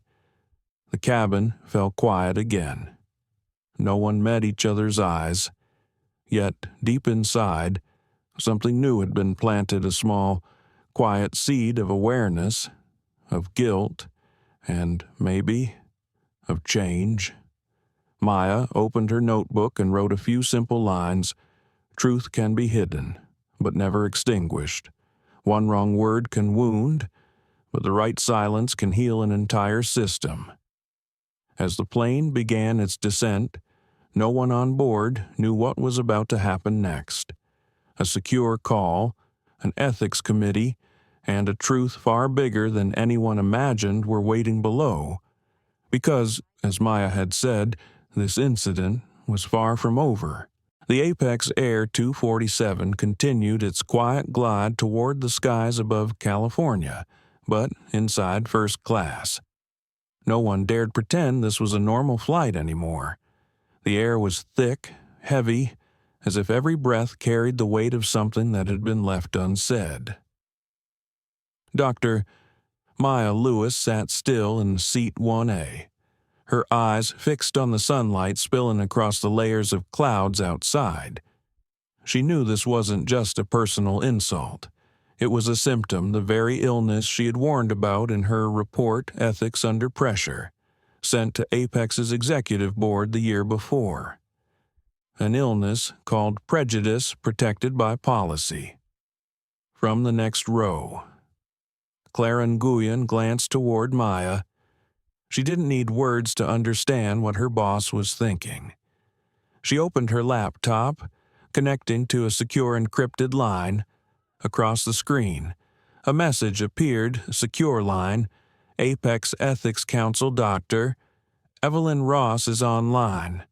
The cabin fell quiet again. No one met each other's eyes, yet deep inside, something new had been planted, a small, quiet seed of awareness, of guilt, and maybe of change. Maya opened her notebook and wrote a few simple lines. Truth can be hidden, but never extinguished. One wrong word can wound, but the right silence can heal an entire system. As the plane began its descent, no one on board knew what was about to happen next. A secure call, an ethics committee, and a truth far bigger than anyone imagined were waiting below. Because, as Maya had said, this incident was far from over. The Apex Air 247 continued its quiet glide toward the skies above California, but inside first class. No one dared pretend this was a normal flight anymore. The air was thick, heavy, as if every breath carried the weight of something that had been left unsaid. Dr. Maya Lewis sat still in seat 1A, her eyes fixed on the sunlight spilling across the layers of clouds outside. She knew this wasn't just a personal insult. It was a symptom, the very illness she had warned about in her report, Ethics Under Pressure, sent to Apex's executive board the year before. An illness called prejudice protected by policy. From the next row, Clara Nguyen glanced toward Maya. She didn't need words to understand what her boss was thinking. She opened her laptop, connecting to a secure encrypted line. Across the screen, a message appeared, secure line, Apex Ethics Council Dr. Evelyn Ross is online.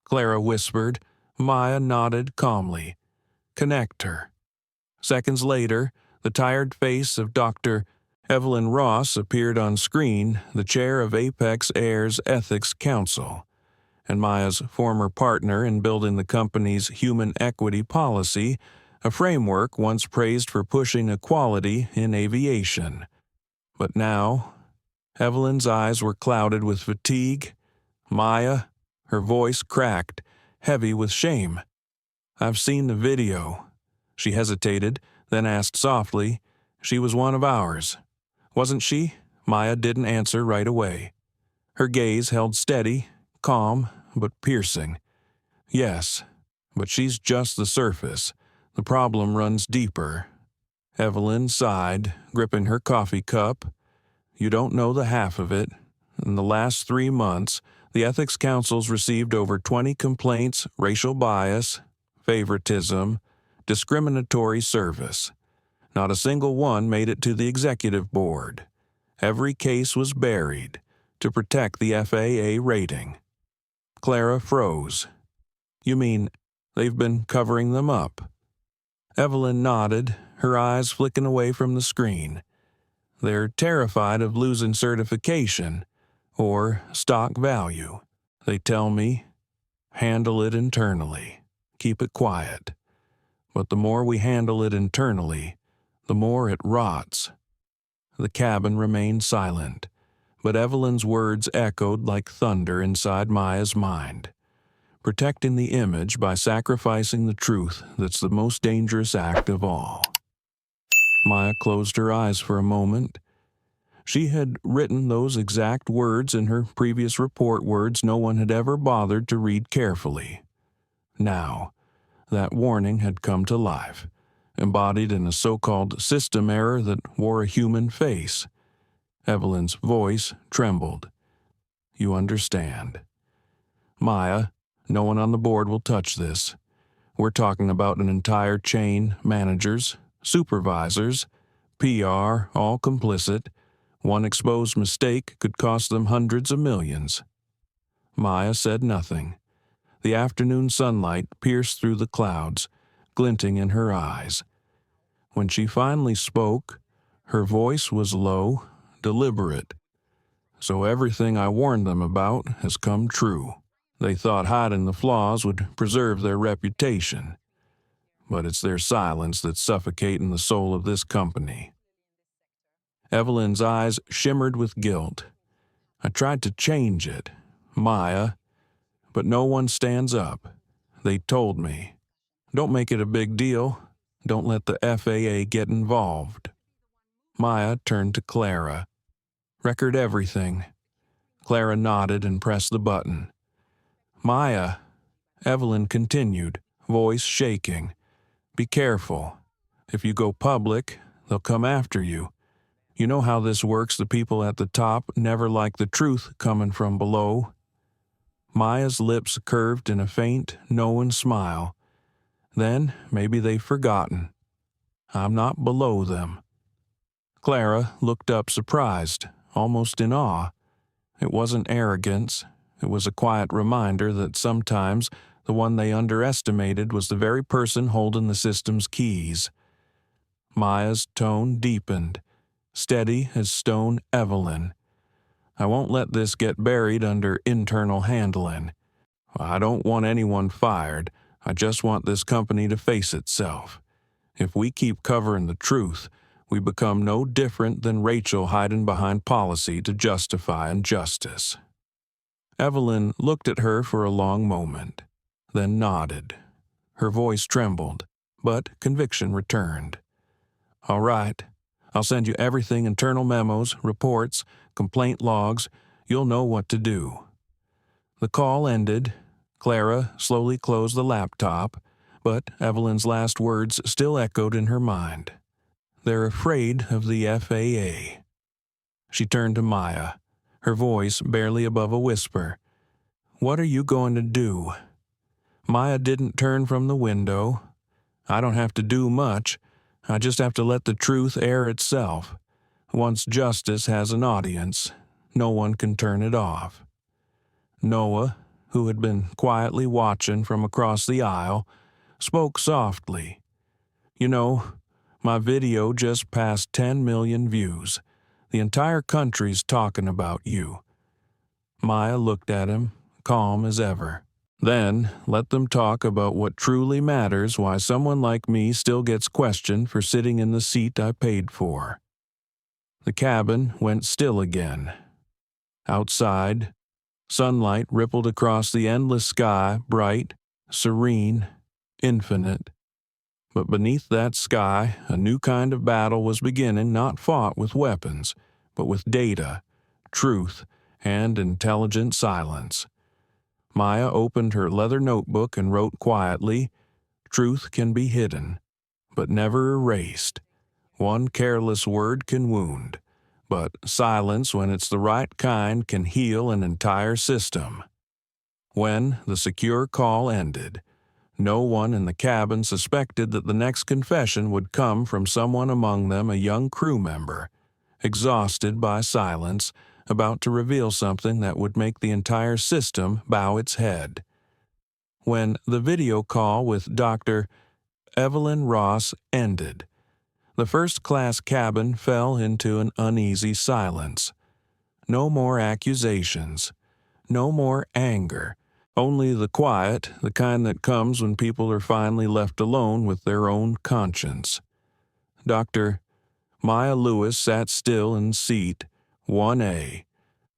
Clara whispered. Maya nodded calmly. Connect her. Seconds later, the tired face of Dr. Evelyn Ross appeared on screen, the chair of Apex Air's Ethics Council, and Maya's former partner in building the company's human equity policy, a framework once praised for pushing equality in aviation. But now, Evelyn's eyes were clouded with fatigue. Maya, her voice cracked, heavy with shame. I've seen the video. She hesitated, then asked softly, She was one of ours, wasn't she? Maya didn't answer right away. Her gaze held steady, calm, but piercing. Yes, but she's just the surface. The problem runs deeper. Evelyn sighed, gripping her coffee cup. You don't know the half of it. In the last 3 months, the Ethics Council's received over 20 complaints, racial bias, favoritism, discriminatory service. Not a single one made it to the executive board. Every case was buried to protect the FAA rating. Clara froze. You mean they've been covering them up? Evelyn nodded, her eyes flicking away from the screen. They're terrified of losing certification or stock value. They tell me, handle it internally. Keep it quiet. But the more we handle it internally, the more it rots. The cabin remained silent, but Evelyn's words echoed like thunder inside Maya's mind. Protecting the image by sacrificing the truth that's the most dangerous act of all. Maya closed her eyes for a moment. She had written those exact words in her previous report, words no one had ever bothered to read carefully. Now, that warning had come to life, embodied in a so-called system error that wore a human face. Evelyn's voice trembled. "You understand. Maya, no one on the board will touch this. We're talking about an entire chain, managers, supervisors, PR, all complicit. One exposed mistake could cost them hundreds of millions." Maya said nothing. The afternoon sunlight pierced through the clouds, glinting in her eyes. When she finally spoke, her voice was low, deliberate. "So everything I warned them about has come true. They thought hiding the flaws would preserve their reputation. But it's their silence that's suffocating the soul of this company." Evelyn's eyes shimmered with guilt. "I tried to change it, Maya, but no one stands up. They told me. Don't make it a big deal. Don't let the FAA get involved." Maya turned to Clara. "Record everything." Clara nodded and pressed the button. "Maya," Evelyn continued, voice shaking, "be careful. If you go public, they'll come after you. You know how this works. The people at the top never like the truth coming from below." Maya's lips curved in a faint, knowing smile. "Then maybe they've forgotten. I'm not below them." Clara looked up surprised, almost in awe. It wasn't arrogance. It was a quiet reminder that sometimes the one they underestimated was the very person holding the system's keys. Maya's tone deepened, steady as stone Evelyn. "I won't let this get buried under internal handling. I don't want anyone fired. I just want this company to face itself. If we keep covering the truth, we become no different than Rachel hiding behind policy to justify injustice." Evelyn looked at her for a long moment, then nodded. Her voice trembled, but conviction returned. "All right. I'll send you everything, internal memos, reports, complaint logs. You'll know what to do." The call ended. Clara slowly closed the laptop, but Evelyn's last words still echoed in her mind. "They're afraid of the FAA." She turned to Maya, her voice barely above a whisper. "What are you going to do?" Maya didn't turn from the window. "I don't have to do much. I just have to let the truth air itself. Once justice has an audience, no one can turn it off." Noah, who had been quietly watching from across the aisle, spoke softly. "You know, my video just passed 10 million views. The entire country's talking about you." Maya looked at him, calm as ever. "Then let them talk about what truly matters, why someone like me still gets questioned for sitting in the seat I paid for." The cabin went still again. Outside, sunlight rippled across the endless sky, bright, serene, infinite. But beneath that sky, a new kind of battle was beginning, not fought with weapons, but with data, truth, and intelligent silence. Maya opened her leather notebook and wrote quietly, "Truth can be hidden, but never erased. One careless word can wound, but silence, when it's the right kind, can heal an entire system." When the secure call ended, no one in the cabin suspected that the next confession would come from someone among them, a young crew member, exhausted by silence, about to reveal something that would make the entire system bow its head. When the video call with Dr. Evelyn Ross ended, the first-class cabin fell into an uneasy silence. No more accusations, no more anger, Only the quiet, the kind that comes when people are finally left alone with their own conscience. Dr. Maya Lewis sat still in seat 1A,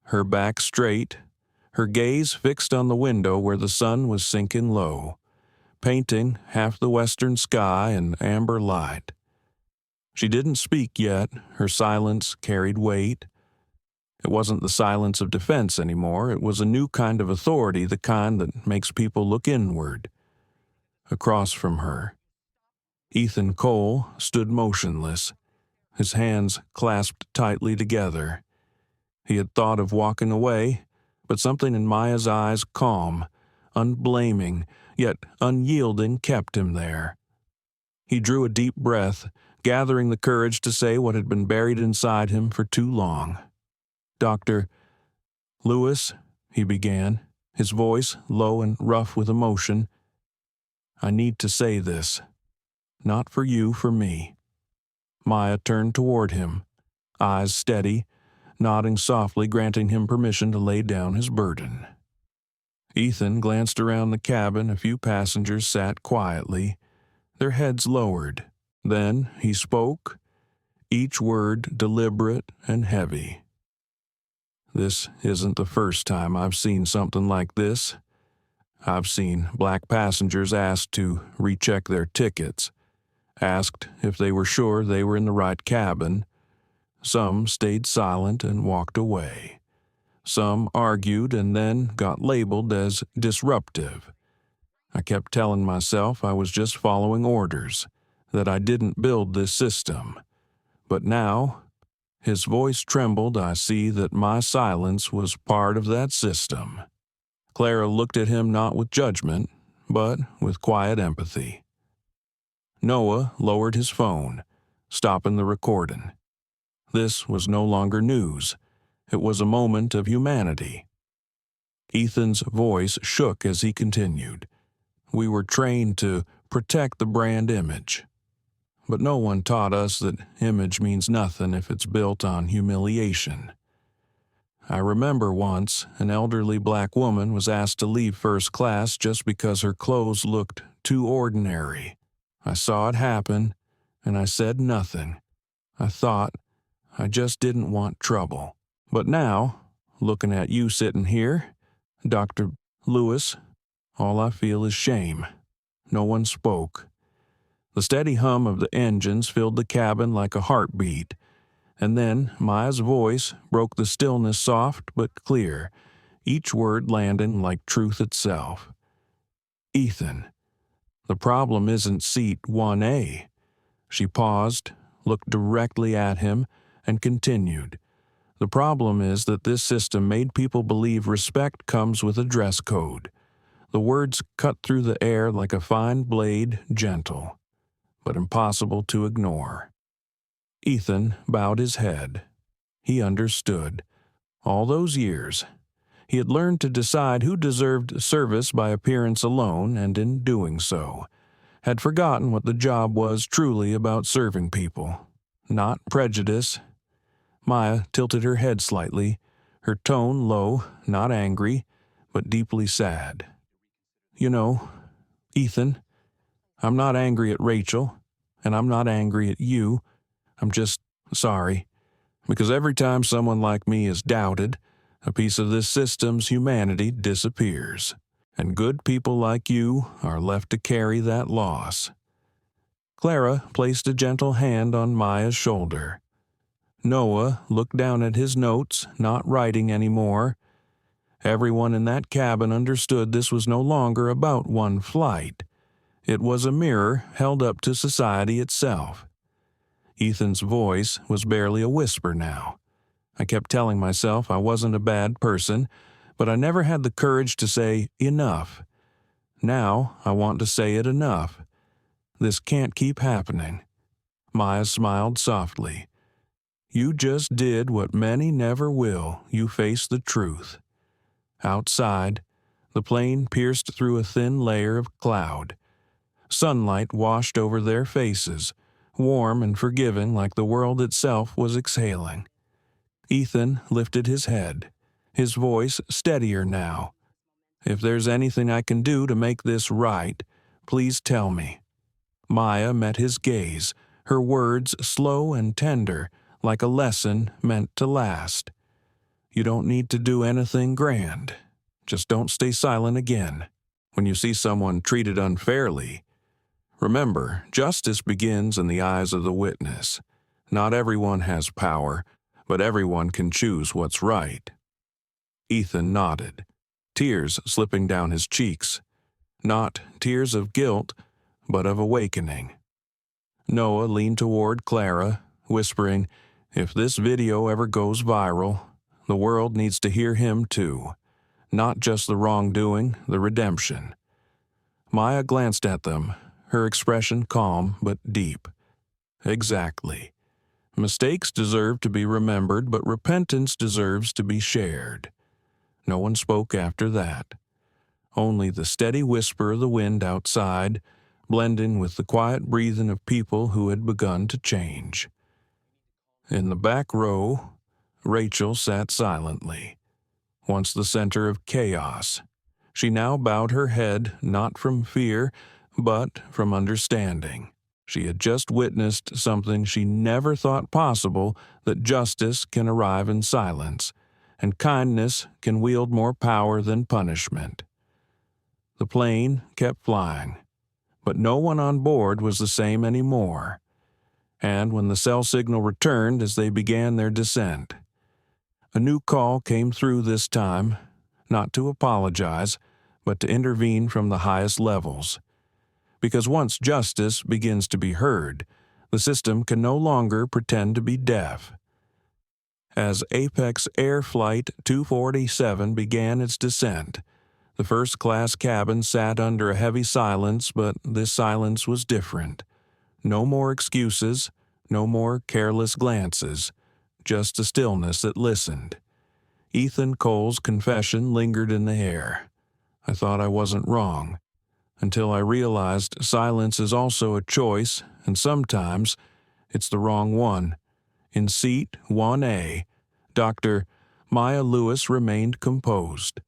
her back straight, her gaze fixed on the window where the sun was sinking low, painting half the western sky in amber light. She didn't speak yet. Her silence carried weight. It wasn't the silence of defense anymore. It was a new kind of authority, the kind that makes people look inward. Across from her, Ethan Cole stood motionless, his hands clasped tightly together. He had thought of walking away, but something in Maya's eyes, calm, unblaming, yet unyielding, kept him there. He drew a deep breath, gathering the courage to say what had been buried inside him for too long. "Dr. Lewis," he began, his voice low and rough with emotion, "I need to say this. Not for you, for me." Maya turned toward him, eyes steady, nodding softly, granting him permission to lay down his burden. Ethan glanced around the cabin. A few passengers sat quietly, their heads lowered. Then he spoke, each word deliberate and heavy. "This isn't the first time I've seen something like this. I've seen black passengers asked to recheck their tickets, asked if they were sure they were in the right cabin. Some stayed silent and walked away. Some argued and then got labeled as disruptive. I kept telling myself I was just following orders, that I didn't build this system. But now," his voice trembled, "I see that my silence was part of that system." Clara looked at him not with judgment, but with quiet empathy. Noah lowered his phone, stopping the recording. This was no longer news. It was a moment of humanity. Ethan's voice shook as he continued. "We were trained to protect the brand image. But no one taught us that image means nothing if it's built on humiliation. I remember once an elderly black woman was asked to leave first class just because her clothes looked too ordinary. I saw it happen, and I said nothing. I thought I just didn't want trouble. But now, looking at you sitting here, Dr. Lewis, all I feel is shame." No one spoke. The steady hum of the engines filled the cabin like a heartbeat, and then Maya's voice broke the stillness, soft but clear, each word landing like truth itself. "Ethan, the problem isn't seat 1A. She paused, looked directly at him, and continued. "The problem is that this system made people believe respect comes with a dress code. The words cut through the air like a fine blade, gentle, but impossible to ignore." Ethan bowed his head. He understood. All those years, he had learned to decide who deserved service by appearance alone, and in doing so, had forgotten what the job was truly about: serving people, not prejudice. Maya tilted her head slightly, her tone low, not angry, but deeply sad. "You know, Ethan, I'm not angry at Rachel, and I'm not angry at you. I'm just sorry, because every time someone like me is doubted, a piece of this system's humanity disappears, and good people like you are left to carry that loss." Clara placed a gentle hand on Maya's shoulder. Noah looked down at his notes, not writing anymore. Everyone in that cabin understood this was no longer about one flight. It was a mirror held up to society itself. Ethan's voice was barely a whisper now. I kept telling myself I wasn't a bad person, but I never had the courage to say enough. Now I want to say it enough. This can't keep happening. Maya smiled softly. "You just did what many never will. You faced the truth." Outside, the plane pierced through a thin layer of cloud. Sunlight washed over their faces, warm and forgiving, like the world itself was exhaling. Ethan lifted his head, his voice steadier now. If there's anything I can do to make this right, please tell me." Maya met his gaze, her words slow and tender, like a lesson meant to last. "You don't need to do anything grand. Just don't stay silent again. When you see someone treated unfairly, remember, justice begins in the eyes of the witness. Not everyone has power, but everyone can choose what's right." Ethan nodded, tears slipping down his cheeks. Not tears of guilt, but of awakening. Noah leaned toward Clara, whispering, "If this video ever goes viral, the world needs to hear him too. Not just the wrongdoing, the redemption." Maya glanced at them, her expression calm but deep. "Exactly. Mistakes deserve to be remembered, but repentance deserves to be shared." No one spoke after that. Only the steady whisper of the wind outside, blending with the quiet breathing of people who had begun to change. In the back row, Rachel sat silently, once the center of chaos. She now bowed her head not from fear, but from understanding. She had just witnessed something she never thought possible, that justice can arrive in silence, and kindness can wield more power than punishment. The plane kept flying, but no one on board was the same anymore. And when the cell signal returned as they began their descent, a new call came through this time, not to apologize, but to intervene from the highest levels. Because once justice begins to be heard, the system can no longer pretend to be deaf. As Apex Air Flight 247 began its descent, the first-class cabin sat under a heavy silence, but this silence was different. No more excuses, no more careless glances, just a stillness that listened. Ethan Cole's confession lingered in the air. "I thought I wasn't wrong, until I realized silence is also a choice, and sometimes it's the wrong one." In seat 1A, Dr. Maya Lewis remained composed.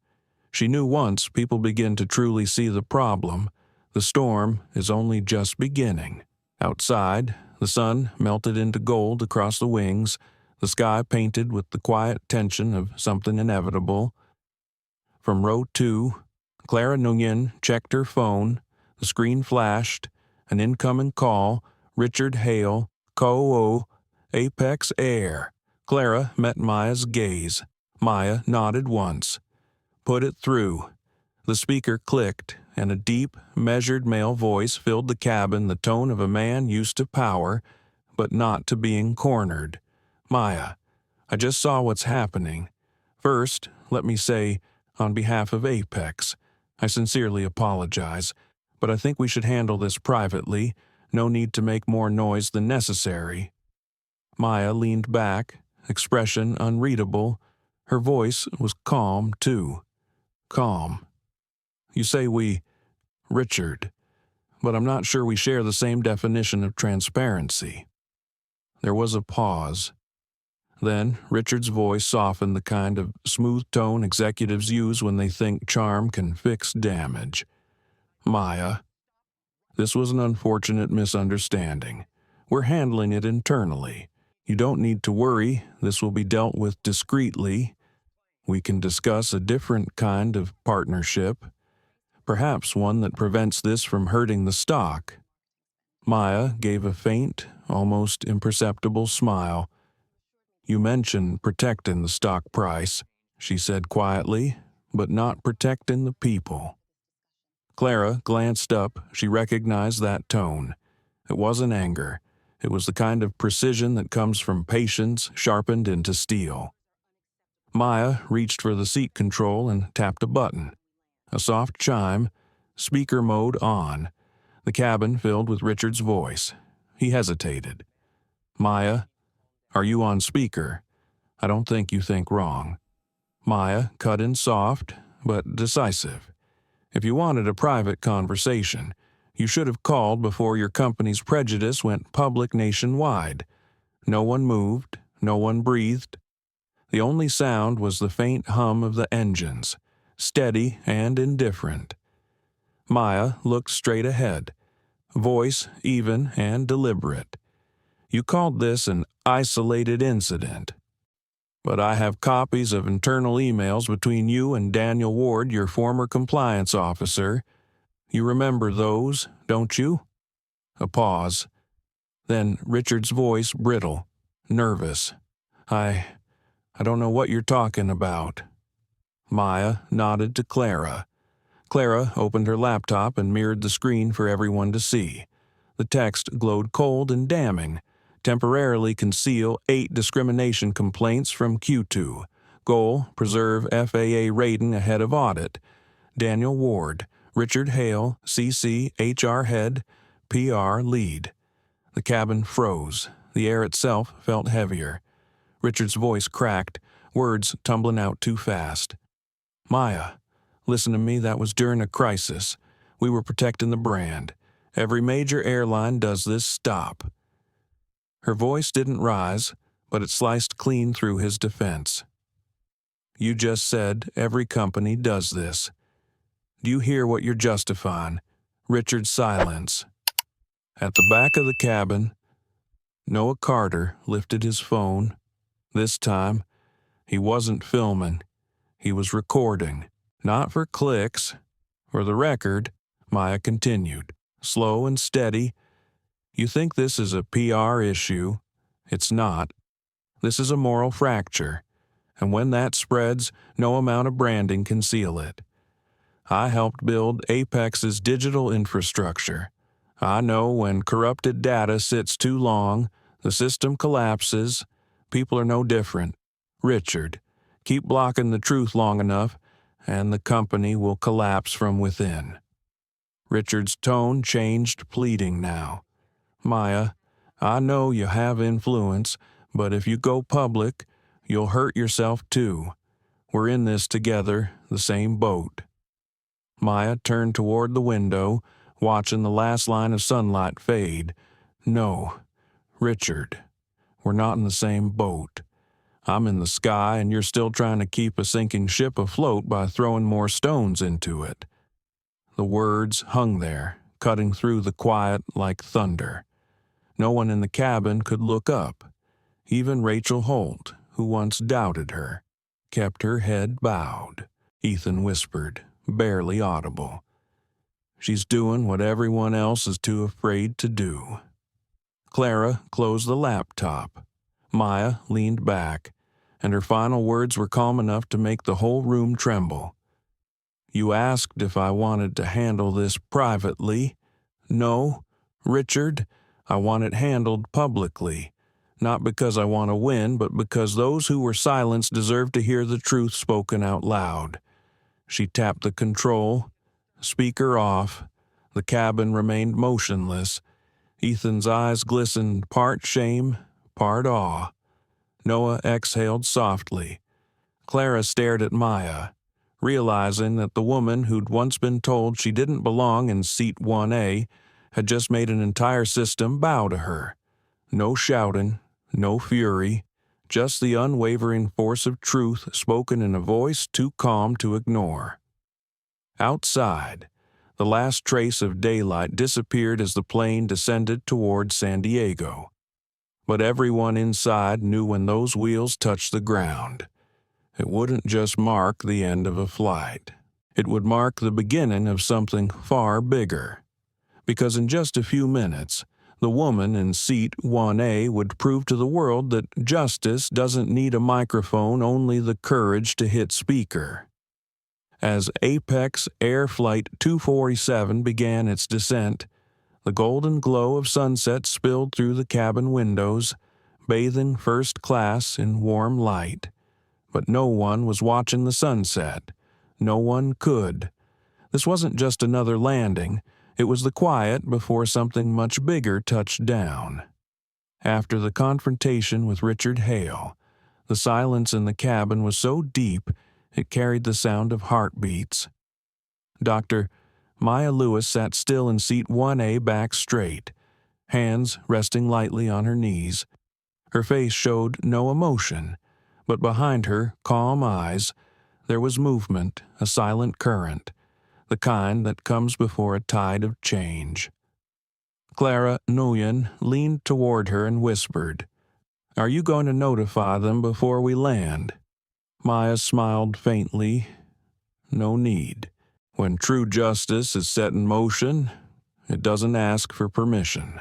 She knew once people begin to truly see the problem, the storm is only just beginning. Outside, the sun melted into gold across the wings, the sky painted with the quiet tension of something inevitable. From row 2, Clara Nguyen checked her phone. The screen flashed. An incoming call. "Richard Hale, Co-O, Apex Air." Clara met Maya's gaze. Maya nodded once. "Put it through." The speaker clicked, and a deep, measured male voice filled the cabin, the tone of a man used to power, but not to being cornered. "Maya, I just saw what's happening. First, let me say, on behalf of Apex, I sincerely apologize, but I think we should handle this privately. No need to make more noise than necessary." Maya leaned back, expression unreadable. Her voice was calm, too. Calm. "You say we, Richard, but I'm not sure we share the same definition of transparency." There was a pause. Then Richard's voice softened, the kind of smooth tone executives use when they think charm can fix damage. "Maya, this was an unfortunate misunderstanding. We're handling it internally. You don't need to worry, this will be dealt with discreetly. We can discuss a different kind of partnership, perhaps one that prevents this from hurting the stock." Maya gave a faint, almost imperceptible smile. "You mentioned protecting the stock price," she said quietly, "but not protecting the people." Clara glanced up. She recognized that tone. It wasn't anger. It was the kind of precision that comes from patience sharpened into steel. Maya reached for the seat control and tapped a button. A soft chime, speaker mode on. The cabin filled with Richard's voice. He hesitated. "Maya, are you on speaker? I don't think you think wrong." Maya cut in soft, but decisive. "If you wanted a private conversation, you should have called before your company's prejudice went public nationwide." No one moved, no one breathed. The only sound was the faint hum of the engines. steady and indifferent. Maya looked straight ahead, voice even and deliberate. You called this an isolated incident. But I have copies of internal emails between you and Daniel Ward, your former compliance officer. You remember those, don't you? A pause. Then Richard's voice brittle, nervous. I don't know what you're talking about. Maya nodded to Clara. Clara opened her laptop and mirrored the screen for everyone to see. The text glowed cold and damning. Temporarily conceal 8 discrimination complaints from Q2. Goal, preserve FAA rating ahead of audit. Daniel Ward, Richard Hale, CC, HR head, PR lead. The cabin froze. The air itself felt heavier. Richard's voice cracked, words tumbling out too fast. Maya, listen to me, that was during a crisis. We were protecting the brand. Every major airline does this. Stop. Her voice didn't rise, but it sliced clean through his defense. You just said every company does this. Do you hear what you're justifying? Richard's silence. At the back of the cabin, Noah Carter lifted his phone. This time, he wasn't filming. He was recording. Not for clicks. For the record, Maya continued, slow and steady. You think this is a PR issue. It's not. This is a moral fracture. And when that spreads, no amount of branding can seal it. I helped build Apex's digital infrastructure. I know when corrupted data sits too long, the system collapses. People are no different. Richard, keep blocking the truth long enough, and the company will collapse from within. Richard's tone changed, pleading now. Maya, I know you have influence, but if you go public, you'll hurt yourself too. We're in this together, the same boat. Maya turned toward the window, watching the last line of sunlight fade. No, Richard, we're not in the same boat. I'm in the sky and you're still trying to keep a sinking ship afloat by throwing more stones into it. The words hung there, cutting through the quiet like thunder. No one in the cabin could look up. Even Rachel Holt, who once doubted her, kept her head bowed. Ethan whispered, barely audible. She's doing what everyone else is too afraid to do. Clara closed the laptop. Maya leaned back, and her final words were calm enough to make the whole room tremble. You asked if I wanted to handle this privately. No, Richard, I want it handled publicly. Not because I want to win, but because those who were silenced deserve to hear the truth spoken out loud. She tapped the control. Speaker off. The cabin remained motionless. Ethan's eyes glistened, part shame, part awe. Noah exhaled softly. Clara stared at Maya, realizing that the woman who'd once been told she didn't belong in seat 1A had just made an entire system bow to her. No shouting, no fury, just the unwavering force of truth spoken in a voice too calm to ignore. Outside, the last trace of daylight disappeared as the plane descended toward San Diego. But everyone inside knew when those wheels touched the ground, it wouldn't just mark the end of a flight. It would mark the beginning of something far bigger. Because in just a few minutes, the woman in seat 1A would prove to the world that justice doesn't need a microphone, only the courage to hit speaker. As Apex Air Flight 247 began its descent, the golden glow of sunset spilled through the cabin windows, bathing first class in warm light. But no one was watching the sunset. No one could. This wasn't just another landing. It was the quiet before something much bigger touched down. After the confrontation with Richard Hale, the silence in the cabin was so deep it carried the sound of heartbeats. Dr. Maya Lewis sat still in seat 1A, back straight, hands resting lightly on her knees. Her face showed no emotion, but behind her calm eyes, there was movement, a silent current, the kind that comes before a tide of change. Clara Nguyen leaned toward her and whispered, "Are you going to notify them before we land?" Maya smiled faintly. "No need. When true justice is set in motion, it doesn't ask for permission."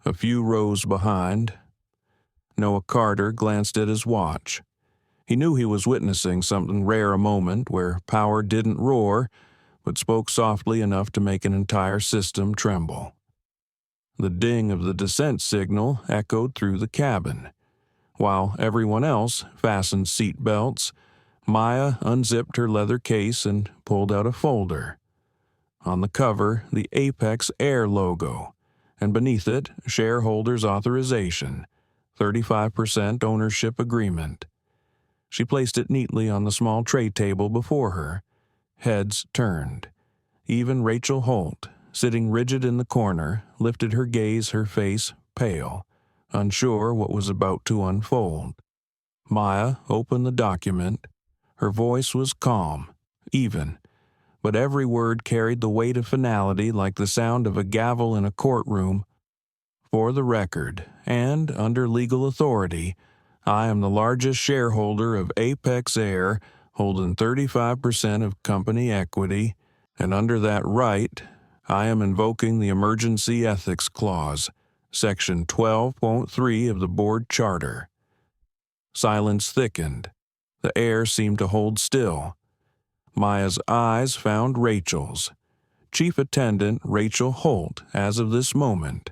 A few rows behind, Noah Carter glanced at his watch. He knew he was witnessing something rare, a moment where power didn't roar, but spoke softly enough to make an entire system tremble. The ding of the descent signal echoed through the cabin. While everyone else fastened seat belts, Maya unzipped her leather case and pulled out a folder. On the cover, the Apex Air logo, and beneath it, shareholders' authorization, 35% ownership agreement. She placed it neatly on the small tray table before her. Heads turned. Even Rachel Holt, sitting rigid in the corner, lifted her gaze, her face pale, unsure what was about to unfold. Maya opened the document. Her voice was calm, even, but every word carried the weight of finality like the sound of a gavel in a courtroom. "For the record, and under legal authority, I am the largest shareholder of Apex Air, holding 35% of company equity, and under that right, I am invoking the Emergency Ethics Clause, Section 12.3 of the Board Charter." Silence thickened. The air seemed to hold still. Maya's eyes found Rachel's. "Chief Attendant Rachel Holt, as of this moment.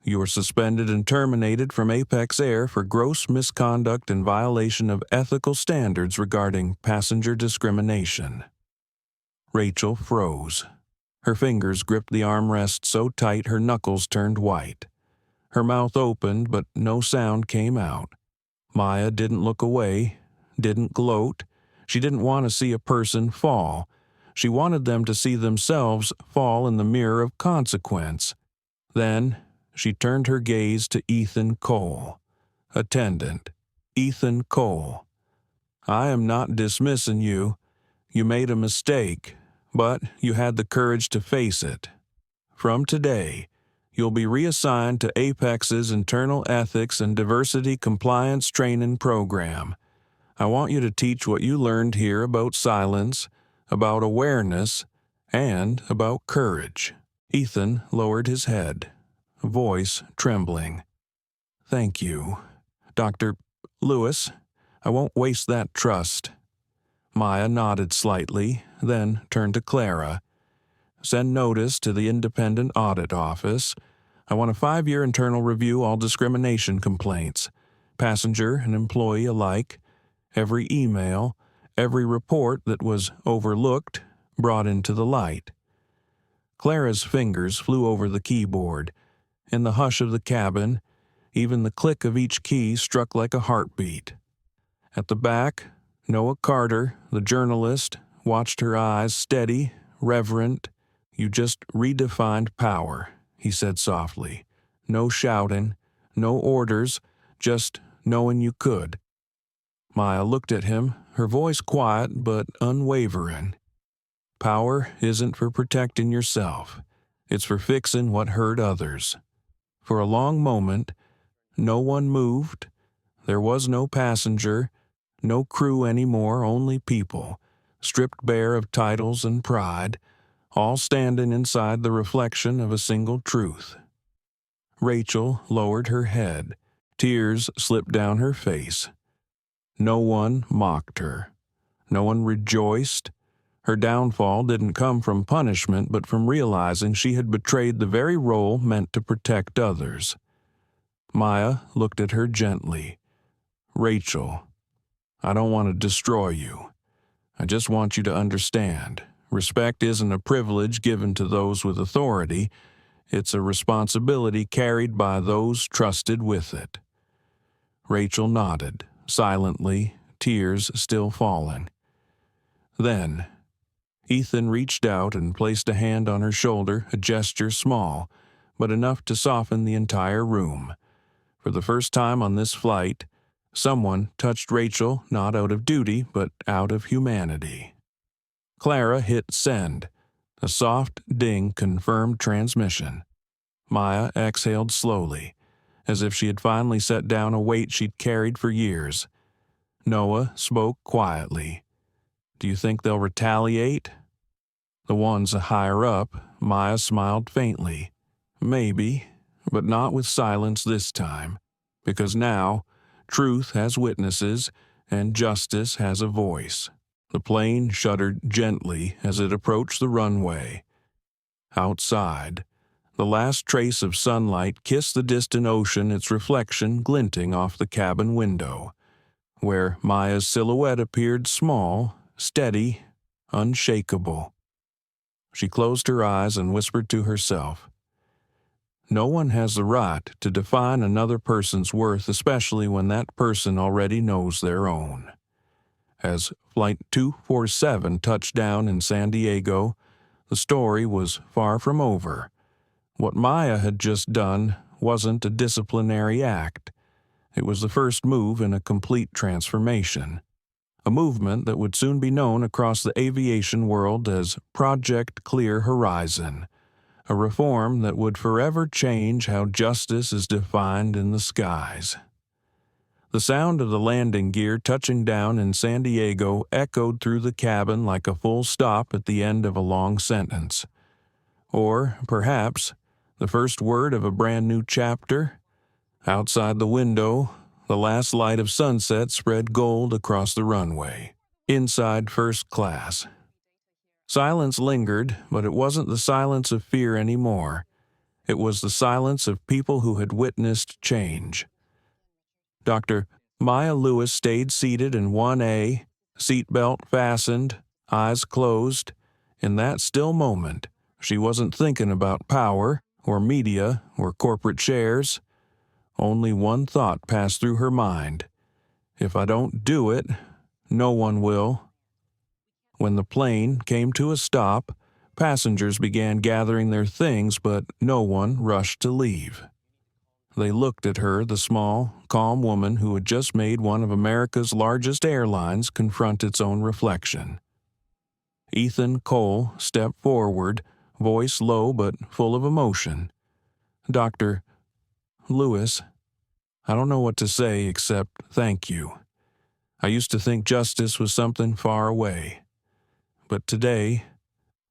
You are suspended and terminated from Apex Air for gross misconduct and violation of ethical standards regarding passenger discrimination." Rachel froze. Her fingers gripped the armrest so tight her knuckles turned white. Her mouth opened, but no sound came out. Maya didn't look away, didn't gloat. She didn't want to see a person fall. She wanted them to see themselves fall in the mirror of consequence. Then she turned her gaze to Ethan Cole. "Attendant, Ethan Cole. I am not dismissing you. You made a mistake, but you had the courage to face it. From today, you'll be reassigned to Apex's Internal Ethics and Diversity Compliance Training Program. I want you to teach what you learned here about silence, about awareness, and about courage." Ethan lowered his head, voice trembling. "Thank you, Dr. Lewis. I won't waste that trust." Maya nodded slightly, then turned to Clara. "Send notice to the Independent Audit Office. I want a 5-year internal review all discrimination complaints, passenger and employee alike. Every email, every report that was overlooked, brought into the light." Clara's fingers flew over the keyboard. In the hush of the cabin, even the click of each key struck like a heartbeat. At the back, Noah Carter, the journalist, watched her eyes steady, reverent. "You just redefined power," he said softly. "No shouting, no orders, just knowing you could." Maya looked at him, her voice quiet but unwavering. "Power isn't for protecting yourself. It's for fixing what hurt others." For a long moment, no one moved. There was no passenger, no crew anymore, only people, stripped bare of titles and pride, all standing inside the reflection of a single truth. Rachel lowered her head. Tears slipped down her face. No one mocked her. No one rejoiced. Her downfall didn't come from punishment, but from realizing she had betrayed the very role meant to protect others. Maya looked at her gently. "Rachel, I don't want to destroy you. I just want you to understand. Respect isn't a privilege given to those with authority. It's a responsibility carried by those trusted with it." Rachel nodded, silently, tears still falling. Then, Ethan reached out and placed a hand on her shoulder, a gesture small, but enough to soften the entire room. For the first time on this flight, Someone touched Rachel not out of duty, but out of humanity. Clara hit send. A soft ding confirmed transmission. Maya exhaled slowly, as if she had finally set down a weight she'd carried for years. Noah spoke quietly. "Do you think they'll retaliate?" The ones higher up, Maya smiled faintly. "Maybe, but not with silence this time, because now truth has witnesses and justice has a voice." The plane shuddered gently as it approached the runway. Outside, the last trace of sunlight kissed the distant ocean, its reflection glinting off the cabin window, where Maya's silhouette appeared small, steady, unshakable. She closed her eyes and whispered to herself, "No one has the right to define another person's worth, especially when that person already knows their own." As Flight 247 touched down in San Diego, the story was far from over. What Maya had just done wasn't a disciplinary act. It was the first move in a complete transformation, a movement that would soon be known across the aviation world as Project Clear Horizon, a reform that would forever change how justice is defined in the skies. The sound of the landing gear touching down in San Diego echoed through the cabin like a full stop at the end of a long sentence. Or, perhaps, the first word of a brand new chapter. Outside the window, the last light of sunset spread gold across the runway. Inside first class. Silence lingered, but it wasn't the silence of fear anymore. It was the silence of people who had witnessed change. Dr. Maya Lewis stayed seated in 1A, seatbelt fastened, eyes closed. In that still moment, she wasn't thinking about power, or media, or corporate shares. Only one thought passed through her mind. If I don't do it, no one will. When the plane came to a stop, passengers began gathering their things, but no one rushed to leave. They looked at her, the small, calm woman who had just made one of America's largest airlines confront its own reflection. Ethan Cole stepped forward, voice low but full of emotion. "Dr. Lewis, I don't know what to say except thank you. I used to think justice was something far away. But today,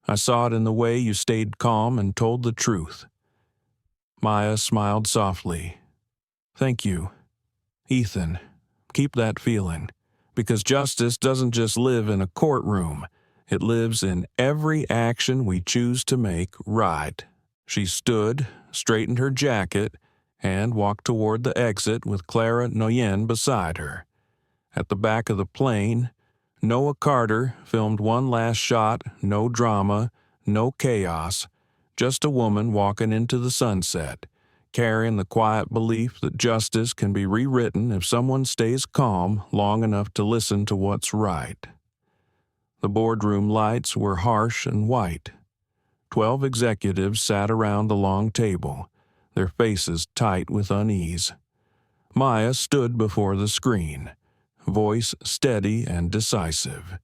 I saw it in the way you stayed calm and told the truth." Maya smiled softly. "Thank you, Ethan. Keep that feeling, because justice doesn't just live in a courtroom. It lives in every action we choose to make right." She stood, straightened her jacket, and walked toward the exit with Clara Noyen beside her. At the back of the plane, Noah Carter filmed one last shot, no drama, no chaos, just a woman walking into the sunset, carrying the quiet belief that justice can be rewritten if someone stays calm long enough to listen to what's right. The boardroom lights were harsh and white. 12 executives sat around the long table, their faces tight with unease. Maya stood before the screen, voice steady and decisive.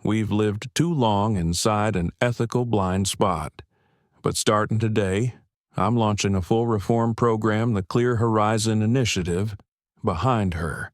"We've lived too long inside an ethical blind spot. But starting today, I'm launching a full reform program, the Clear Horizon Initiative, behind her."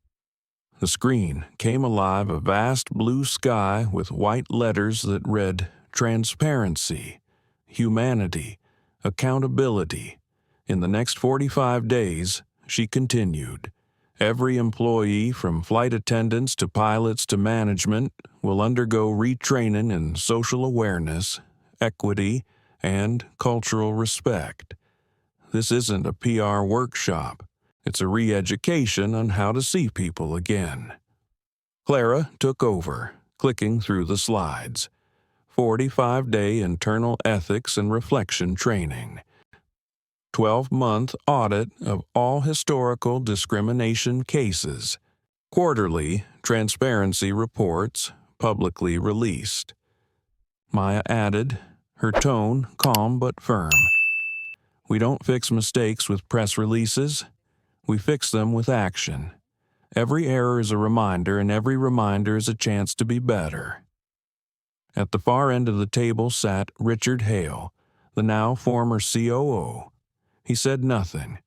The screen came alive, a vast blue sky with white letters that read transparency, humanity, accountability. In the next 45 days, she continued, every employee from flight attendants to pilots to management will undergo retraining in social awareness, equity, and cultural respect. This isn't a PR workshop. It's a re-education on how to see people again. Clara took over, clicking through the slides. 45-day internal ethics and reflection training. 12-month audit of all historical discrimination cases. Quarterly transparency reports publicly released. Maya added, her tone calm but firm. "We don't fix mistakes with press releases. We fix them with action. Every error is a reminder, and every reminder is a chance to be better. At the far end of the table sat Richard Hale, the now former COO. He said nothing.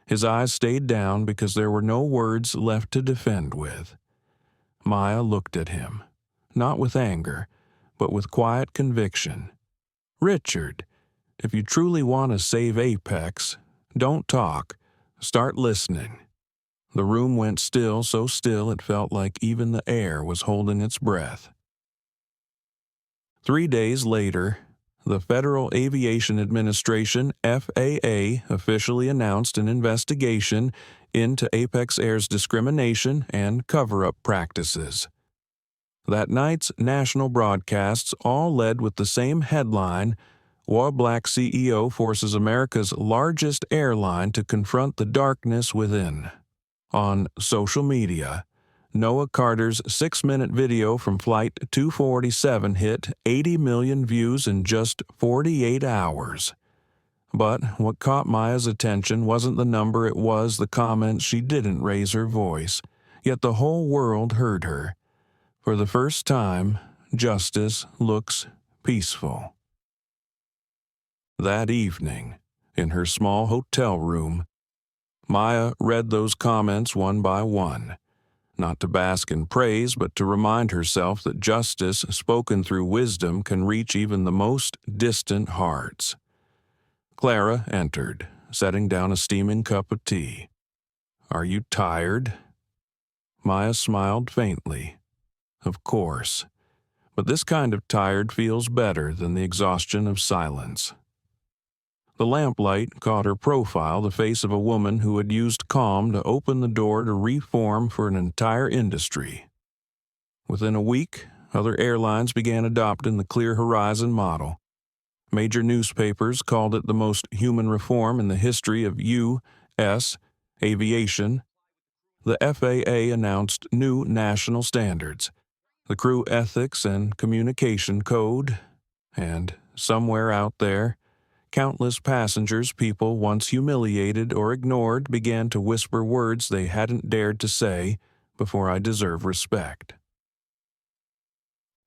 His eyes stayed down because there were no words left to defend with. Maya looked at him, not with anger, but with quiet conviction. Richard, if you truly want to save Apex, don't talk. Start listening. The room went still, so still it felt like even the air was holding its breath. 3 days later, the Federal Aviation Administration, FAA, officially announced an investigation into Apex Air's discrimination and cover-up practices. That night's national broadcasts all led with the same headline: "War Black CEO forces America's largest airline to confront the darkness within." On social media, Noah Carter's 6-minute video from Flight 247 hit 80 million views in just 48 hours. But what caught Maya's attention wasn't the number, it was the comments. She didn't raise her voice, yet the whole world heard her. For the first time, justice looks peaceful. That evening, in her small hotel room, Maya read those comments one by one, not to bask in praise, but to remind herself that justice spoken through wisdom can reach even the most distant hearts. Clara entered, setting down a steaming cup of tea. "Are you tired?" Maya smiled faintly. Of course, but this kind of tired feels better than the exhaustion of silence. The lamplight caught her profile, the face of a woman who had used calm to open the door to reform for an entire industry. Within a week, other airlines began adopting the Clear Horizon model. Major newspapers called it the most human reform in the history of U.S. aviation. The FAA announced new national standards, the Crew Ethics and Communication Code, and somewhere out there, countless passengers people once humiliated or ignored began to whisper words they hadn't dared to say before "I deserve respect."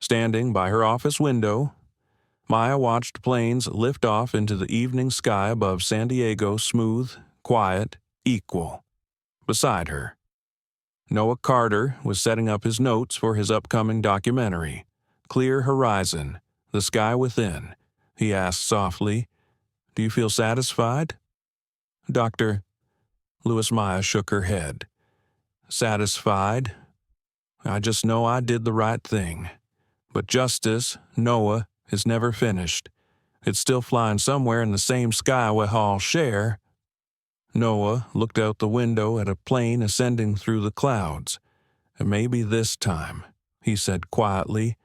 Standing by her office window, Maya watched planes lift off into the evening sky above San Diego, smooth, quiet, equal. Beside her, Noah Carter was setting up his notes for his upcoming documentary, Clear Horizon, The Sky Within. He asked softly, "Do you feel satisfied?" "Doctor," Louis Maya shook her head. "Satisfied? I just know I did the right thing. But justice, Noah, is never finished. It's still flying somewhere in the same sky we all share." Noah looked out the window at a plane ascending through the clouds. "And maybe this time," he said quietly,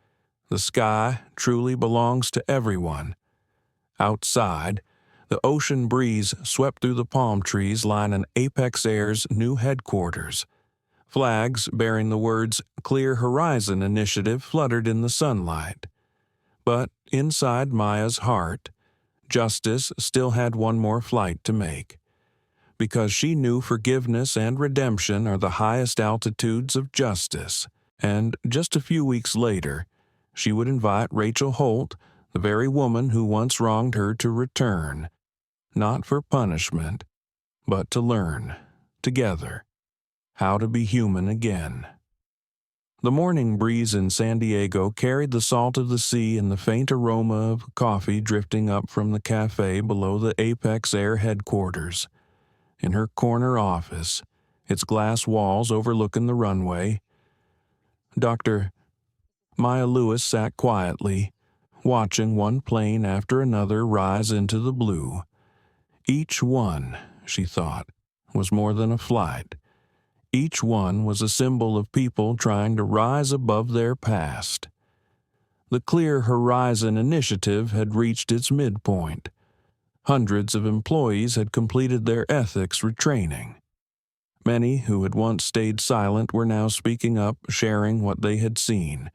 "the sky truly belongs to everyone." Outside, the ocean breeze swept through the palm trees lining Apex Air's new headquarters. Flags bearing the words "Clear Horizon Initiative" fluttered in the sunlight. But inside Maya's heart, justice still had one more flight to make. Because she knew forgiveness and redemption are the highest altitudes of justice. And just a few weeks later, she would invite Rachel Holt, the very woman who once wronged her, to return, not for punishment, but to learn, together, how to be human again. The morning breeze in San Diego carried the salt of the sea and the faint aroma of coffee drifting up from the cafe below the Apex Air headquarters. In her corner office, its glass walls overlooking the runway, Dr. Maya Lewis sat quietly, watching one plane after another rise into the blue. Each one, she thought, was more than a flight. Each one was a symbol of people trying to rise above their past. The Clear Horizon Initiative had reached its midpoint. Hundreds of employees had completed their ethics retraining. Many who had once stayed silent were now speaking up, sharing what they had seen,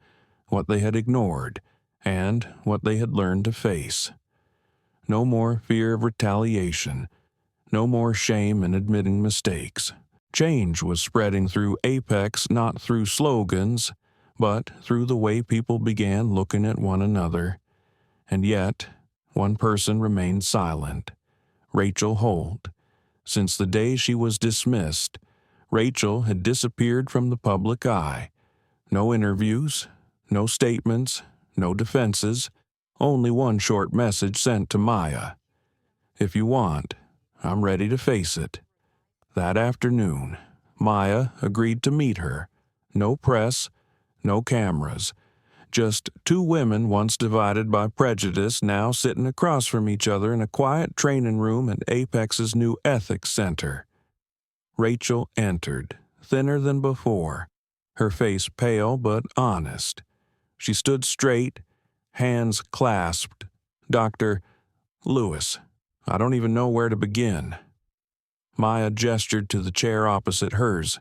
what they had ignored, and what they had learned to face. No more fear of retaliation, no more shame in admitting mistakes, Change was spreading through Apex not through slogans, but through the way people began looking at one another. And yet, one person remained silent. Rachel Holt. Since the day she was dismissed, Rachel had disappeared from the public eye. No interviews, no statements, no defenses, only one short message sent to Maya. "If you want, I'm ready to face it." That afternoon, Maya agreed to meet her. No press, no cameras. Just two women once divided by prejudice now sitting across from each other in a quiet training room at Apex's new ethics center. Rachel entered, thinner than before, her face pale but honest. She stood straight, hands clasped. "Dr. Lewis, I don't even know where to begin." Maya gestured to the chair opposite hers.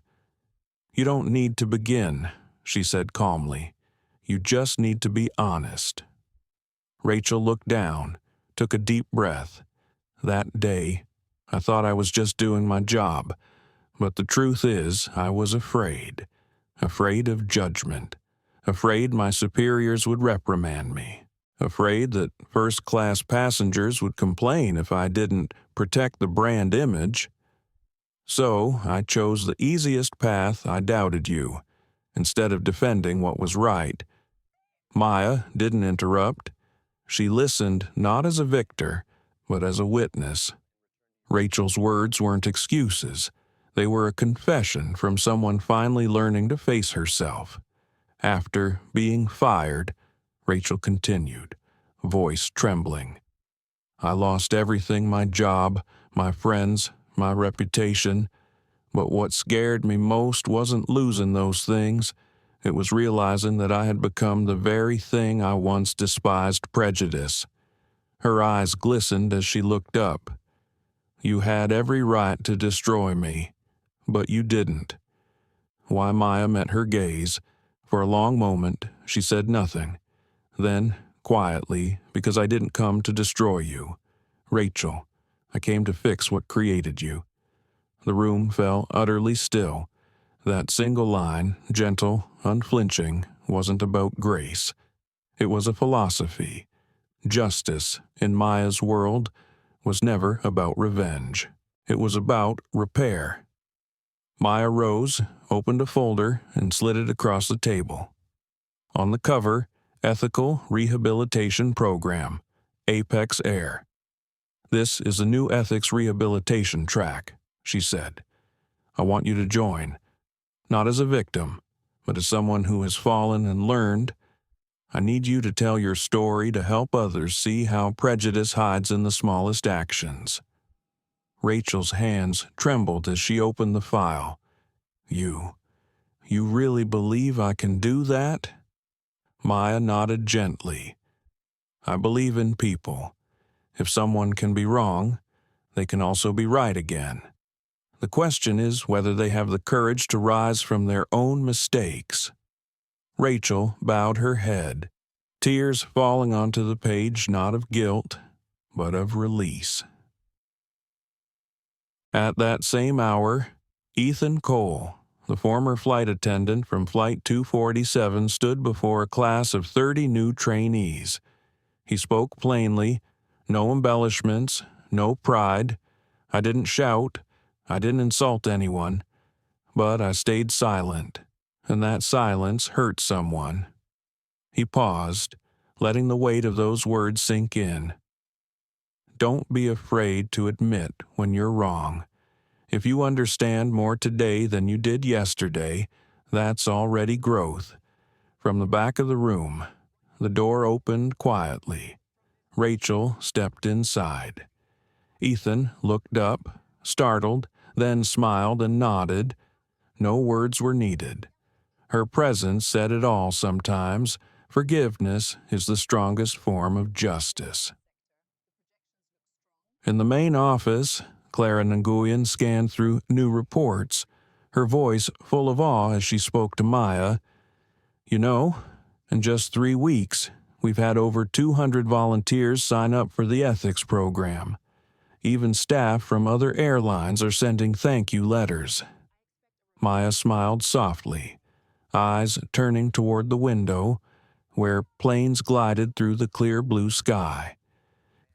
"You don't need to begin," she said calmly. "You just need to be honest." Rachel looked down, took a deep breath. "That day, I thought I was just doing my job, but the truth is I was afraid. Afraid of judgment. Afraid my superiors would reprimand me. Afraid that first-class passengers would complain if I didn't protect the brand image. So I chose the easiest path. I doubted you, instead of defending what was right." Maya didn't interrupt. She listened not as a victor, but as a witness. Rachel's words weren't excuses. They were a confession from someone finally learning to face herself. After being fired, Rachel continued, voice trembling. "I lost everything, my job, my friends, my reputation. But what scared me most wasn't losing those things. It was realizing that I had become the very thing I once despised, prejudice." Her eyes glistened as she looked up. "You had every right to destroy me, but you didn't." Why, Maya met her gaze. For a long moment, she said nothing. Then, quietly, "Because I didn't come to destroy you. Rachel, I came to fix what created you." The room fell utterly still. That single line, gentle, unflinching, wasn't about grace. It was a philosophy. Justice, in Maya's world, was never about revenge. It was about repair. Maya rose, opened a folder, and slid it across the table. On the cover, Ethical Rehabilitation Program, Apex Air. "This is a new ethics rehabilitation track," she said. "I want you to join. Not as a victim, but as someone who has fallen and learned. I need you to tell your story to help others see how prejudice hides in the smallest actions." Rachel's hands trembled as she opened the file. You really believe I can do that?" Maya nodded gently. "I believe in people. If someone can be wrong, they can also be right again. The question is whether they have the courage to rise from their own mistakes." Rachel bowed her head, tears falling onto the page not of guilt, but of release. At that same hour, Ethan Cole, the former flight attendant from Flight 247, stood before a class of 30 new trainees. He spoke plainly, no embellishments, no pride. "I didn't shout, I didn't insult anyone, but I stayed silent, and that silence hurt someone." He paused, letting the weight of those words sink in. Don't be afraid to admit when you're wrong. If you understand more today than you did yesterday, that's already growth. From the back of the room, the door opened quietly. Rachel stepped inside. Ethan looked up, startled, then smiled and nodded. No words were needed. Her presence said it all sometimes. Forgiveness is the strongest form of justice. In the main office, Clara Nguyen scanned through new reports, her voice full of awe as she spoke to Maya. "You know, in just 3 weeks, we've had over 200 volunteers sign up for the ethics program. Even staff from other airlines are sending thank you letters." Maya smiled softly, eyes turning toward the window, where planes glided through the clear blue sky.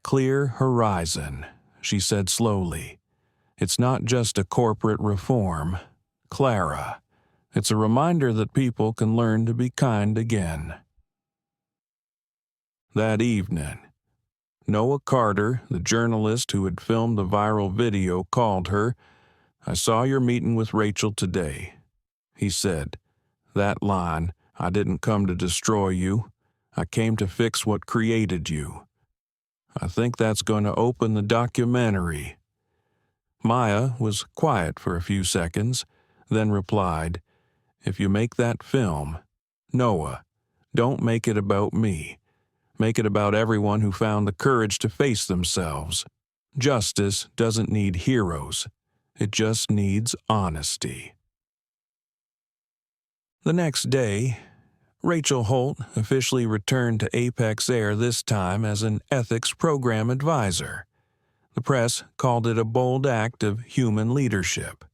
"Clear horizon," she said slowly. "It's not just a corporate reform, Clara. It's a reminder that people can learn to be kind again." That evening, Noah Carter, the journalist who had filmed the viral video, called her. "I saw your meeting with Rachel today," he said. "That line, 'I didn't come to destroy you. I came to fix what created you.' I think that's going to open the documentary." Maya was quiet for a few seconds, then replied, "If you make that film, Noah, don't make it about me. Make it about everyone who found the courage to face themselves. Justice doesn't need heroes. It just needs honesty." The next day, Rachel Holt officially returned to Apex Air, this time as an ethics program advisor. The press called it a bold act of human leadership.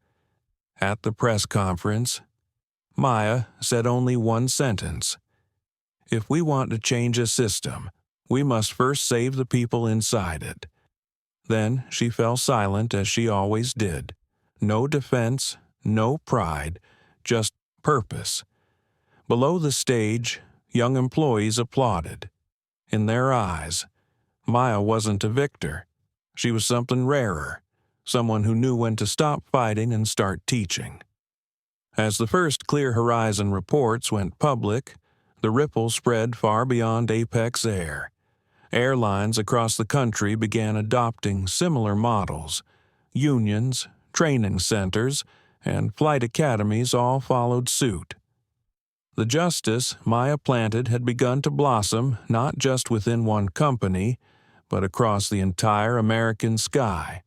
At the press conference, Maya said only one sentence: "If we want to change a system, we must first save the people inside it." Then she fell silent, as she always did. No defense, no pride, just purpose. Below the stage, young employees applauded. In their eyes, Maya wasn't a victor. She was something rarer, someone who knew when to stop fighting and start teaching. As the first Clear Horizon reports went public, the ripple spread far beyond Apex Air. Airlines across the country began adopting similar models. Unions, training centers, and flight academies all followed suit. The justice Maya planted had begun to blossom not just within one company, but across the entire American sky.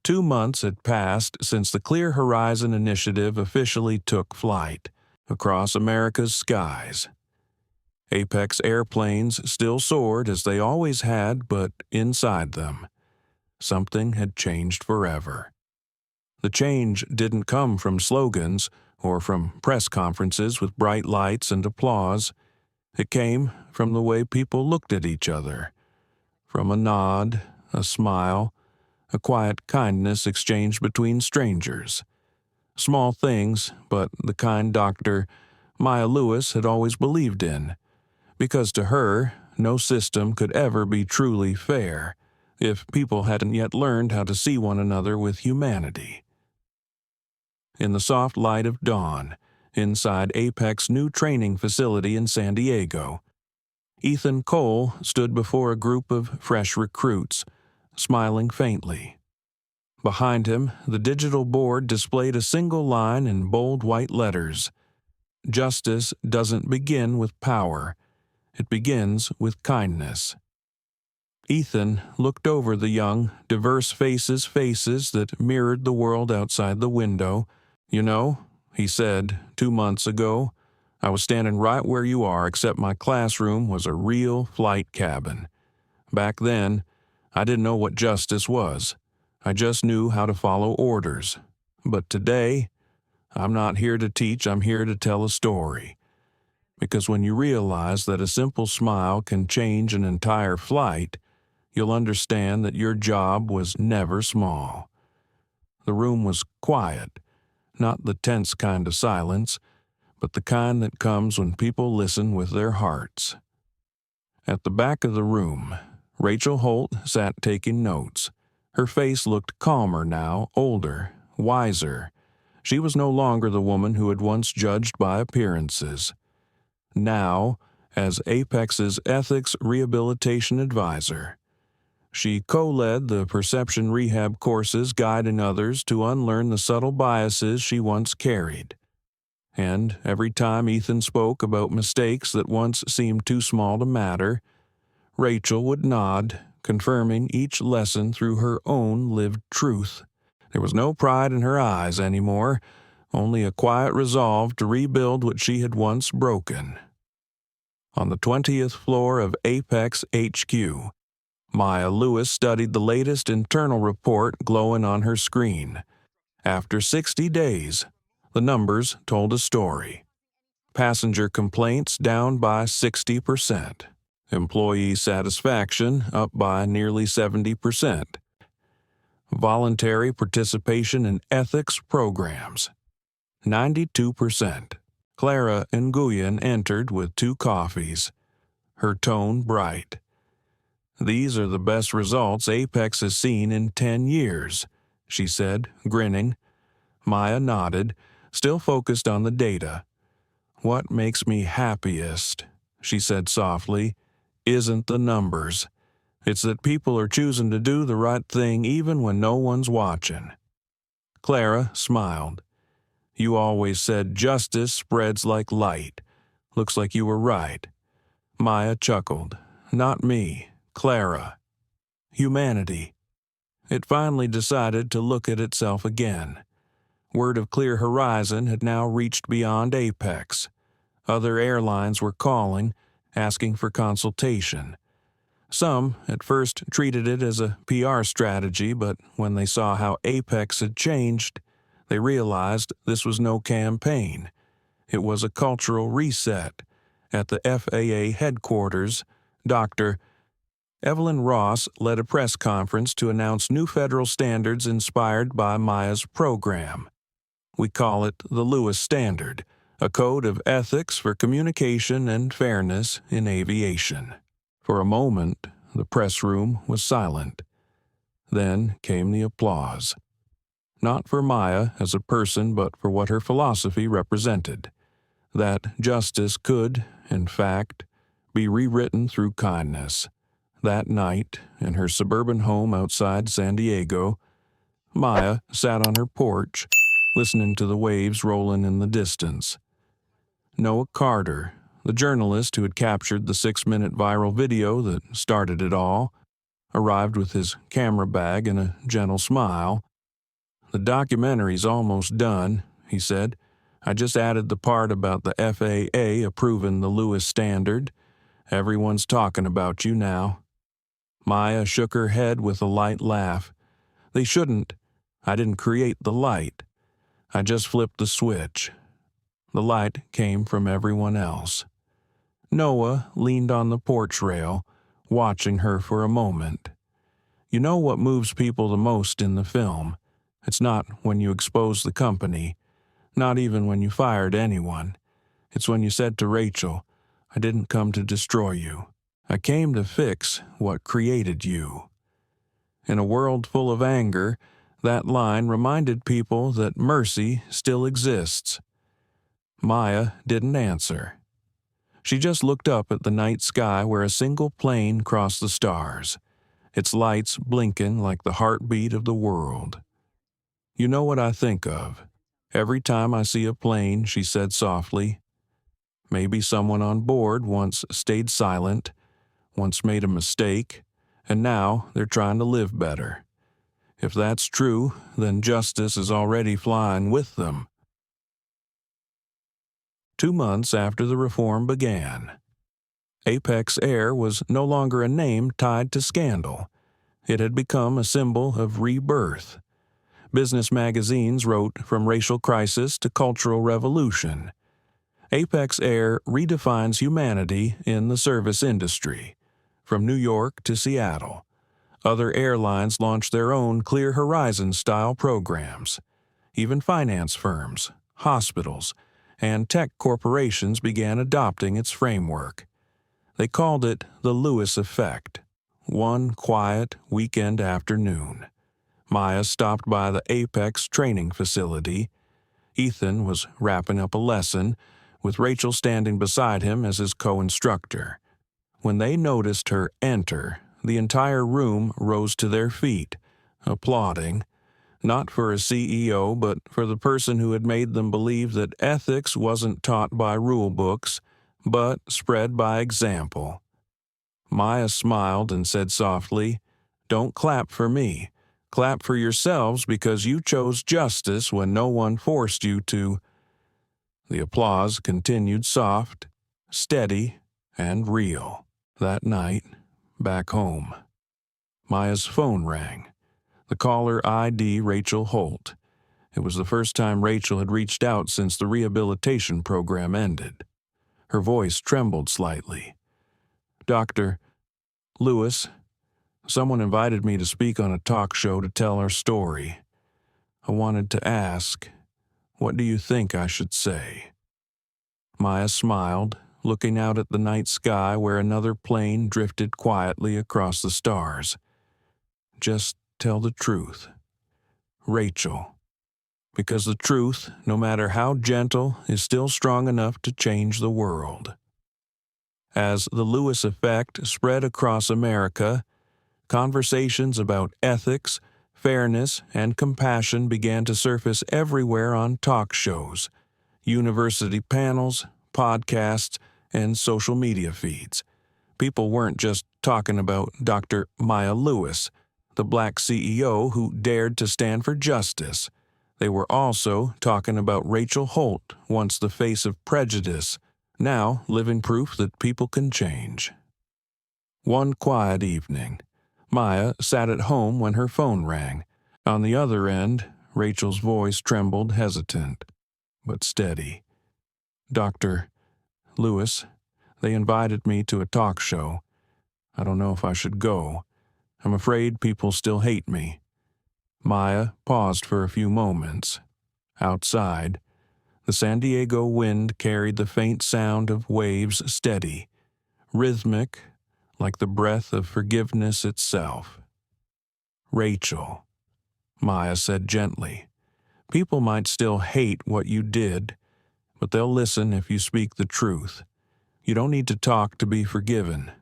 2 months had passed since the Clear Horizon Initiative officially took flight across America's skies. Apex airplanes still soared as they always had, but inside them, something had changed forever. The change didn't come from slogans or from press conferences with bright lights and applause. It came from the way people looked at each other, from a nod, a smile, a quiet kindness exchanged between strangers. Small things, but the kind doctor Maya Lewis had always believed in, because to her, no system could ever be truly fair if people hadn't yet learned how to see one another with humanity. In the soft light of dawn, inside Apex's new training facility in San Diego, Ethan Cole stood before a group of fresh recruits, smiling faintly. Behind him, the digital board displayed a single line in bold white letters: "Justice doesn't begin with power. It begins with kindness." Ethan looked over the young, diverse faces that mirrored the world outside the window. "You know," he said, 2 months ago, "I was standing right where you are, except my classroom was a real flight cabin. Back then, I didn't know what justice was. I just knew how to follow orders. But today, I'm not here to teach, I'm here to tell a story. Because when you realize that a simple smile can change an entire flight, you'll understand that your job was never small." The room was quiet, not the tense kind of silence, but the kind that comes when people listen with their hearts. At the back of the room, Rachel Holt sat taking notes. Her face looked calmer now, older, wiser. She was no longer the woman who had once judged by appearances. Now, as Apex's ethics rehabilitation advisor, she co-led the perception rehab courses, guiding others to unlearn the subtle biases she once carried. And every time Ethan spoke about mistakes that once seemed too small to matter, Rachel would nod, confirming each lesson through her own lived truth. There was no pride in her eyes anymore, only a quiet resolve to rebuild what she had once broken. On the 20th floor of Apex HQ, Maya Lewis studied the latest internal report glowing on her screen. After 60 days, The numbers told a story. Passenger complaints down by 60%. Employee satisfaction up by nearly 70%. Voluntary participation in ethics programs, 92%. Clara Nguyen entered with 2 coffees, her tone bright. "These are the best results Apex has seen in 10 years, she said, grinning. Maya nodded, still focused on the data. "What makes me happiest," she said softly, "isn't the numbers. It's that people are choosing to do the right thing even when no one's watching." Clara smiled. "You always said justice spreads like light. Looks like you were right." Maya chuckled. "Not me, Clara. Humanity." It finally decided to look at itself again. Word of clear horizon had now reached beyond Apex. Other airlines were calling, asking for consultation. Some at first treated it as a PR strategy, but when they saw how Apex had changed, they realized this was no campaign. It was a cultural reset. At the FAA headquarters, Dr. Evelyn Ross led a press conference to announce new federal standards inspired by Maya's program. "We call it the Lewis Standard, a code of ethics for communication and fairness in aviation." For a moment, the press room was silent. Then came the applause. Not for Maya as a person, but for what her philosophy represented. That justice could, in fact, be rewritten through kindness. That night, in her suburban home outside San Diego, Maya sat on her porch, listening to the waves rolling in the distance. Noah Carter, the journalist who had captured the 6-minute viral video that started it all, arrived with his camera bag and a gentle smile. "The documentary's almost done," he said. "I just added the part about the FAA approving the Lewis Standard. Everyone's talking about you now." Maya shook her head with a light laugh. "They shouldn't. I didn't create the light. I just flipped the switch. The light came from everyone else." Noah leaned on the porch rail, watching her for a moment. "You know what moves people the most in the film? It's not when you expose the company, not even when you fired anyone. It's when you said to Rachel, 'I didn't come to destroy you. I came to fix what created you.'" In a world full of anger, that line reminded people that mercy still exists. Maya didn't answer. She just looked up at the night sky where a single plane crossed the stars, its lights blinking like the heartbeat of the world. "You know what I think of every time I see a plane," she said softly. "Maybe someone on board once stayed silent, once made a mistake, and now they're trying to live better. If that's true, then justice is already flying with them." 2 months after the reform began, Apex Air was no longer a name tied to scandal. It had become a symbol of rebirth. Business magazines wrote from racial crisis to cultural revolution. Apex Air redefines humanity in the service industry. From New York to Seattle, other airlines launched their own Clear Horizon-style programs. Even finance firms, hospitals, and tech corporations began adopting its framework. They called it the Lewis Effect. One quiet weekend afternoon, Maya stopped by the Apex training facility. Ethan was wrapping up a lesson, with Rachel standing beside him as his co-instructor. When they noticed her enter, the entire room rose to their feet, applauding, not for a CEO, but for the person who had made them believe that ethics wasn't taught by rule books, but spread by example. Maya smiled and said softly, "Don't clap for me. Clap for yourselves because you chose justice when no one forced you to." The applause continued soft, steady, and real. That night, back home, Maya's phone rang. The caller ID Rachel Holt. It was the first time Rachel had reached out since the rehabilitation program ended. Her voice trembled slightly. "Dr. Lewis, someone invited me to speak on a talk show to tell our story. I wanted to ask, what do you think I should say?" Maya smiled, looking out at the night sky where another plane drifted quietly across the stars. "Just tell the truth, Rachel. Because the truth, no matter how gentle, is still strong enough to change the world." As the Lewis effect spread across America, conversations about ethics, fairness, and compassion began to surface everywhere on talk shows, university panels, podcasts, and social media feeds. People weren't just talking about Dr. Maya Lewis, the black CEO who dared to stand for justice. They were also talking about Rachel Holt, once the face of prejudice, now living proof that people can change. One quiet evening, Maya sat at home when her phone rang. On the other end, Rachel's voice trembled, hesitant, but steady. "Dr. Lewis, they invited me to a talk show. I don't know if I should go. I'm afraid people still hate me." Maya paused for a few moments. Outside, the San Diego wind carried the faint sound of waves steady, rhythmic, like the breath of forgiveness itself. "Rachel," Maya said gently, "people might still hate what you did, but they'll listen if you speak the truth. You don't need to talk to be forgiven.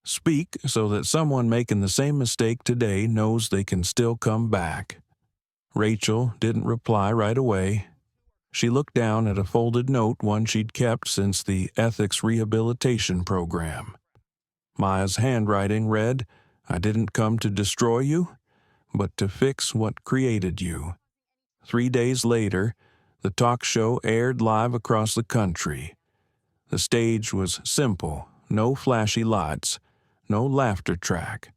Speak so that someone making the same mistake today knows they can still come back." Rachel didn't reply right away. She looked down at a folded note, one she'd kept since the ethics rehabilitation program. Maya's handwriting read, "I didn't come to destroy you, but to fix what created you." 3 days later, the talk show aired live across the country. The stage was simple, no flashy lights, no laughter track,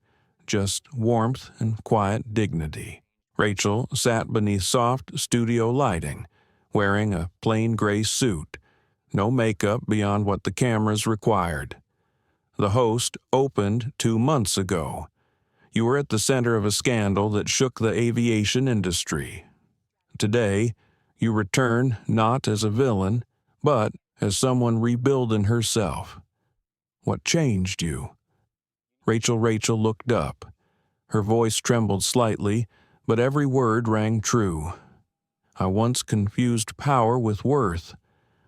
just warmth and quiet dignity. Rachel sat beneath soft studio lighting, wearing a plain gray suit, no makeup beyond what the cameras required. The host opened 2 months ago. You were at the center of a scandal that shook the aviation industry. Today, you return not as a villain, but as someone rebuilding herself. What changed you? Rachel looked up. Her voice trembled slightly, but every word rang true. "I once confused power with worth.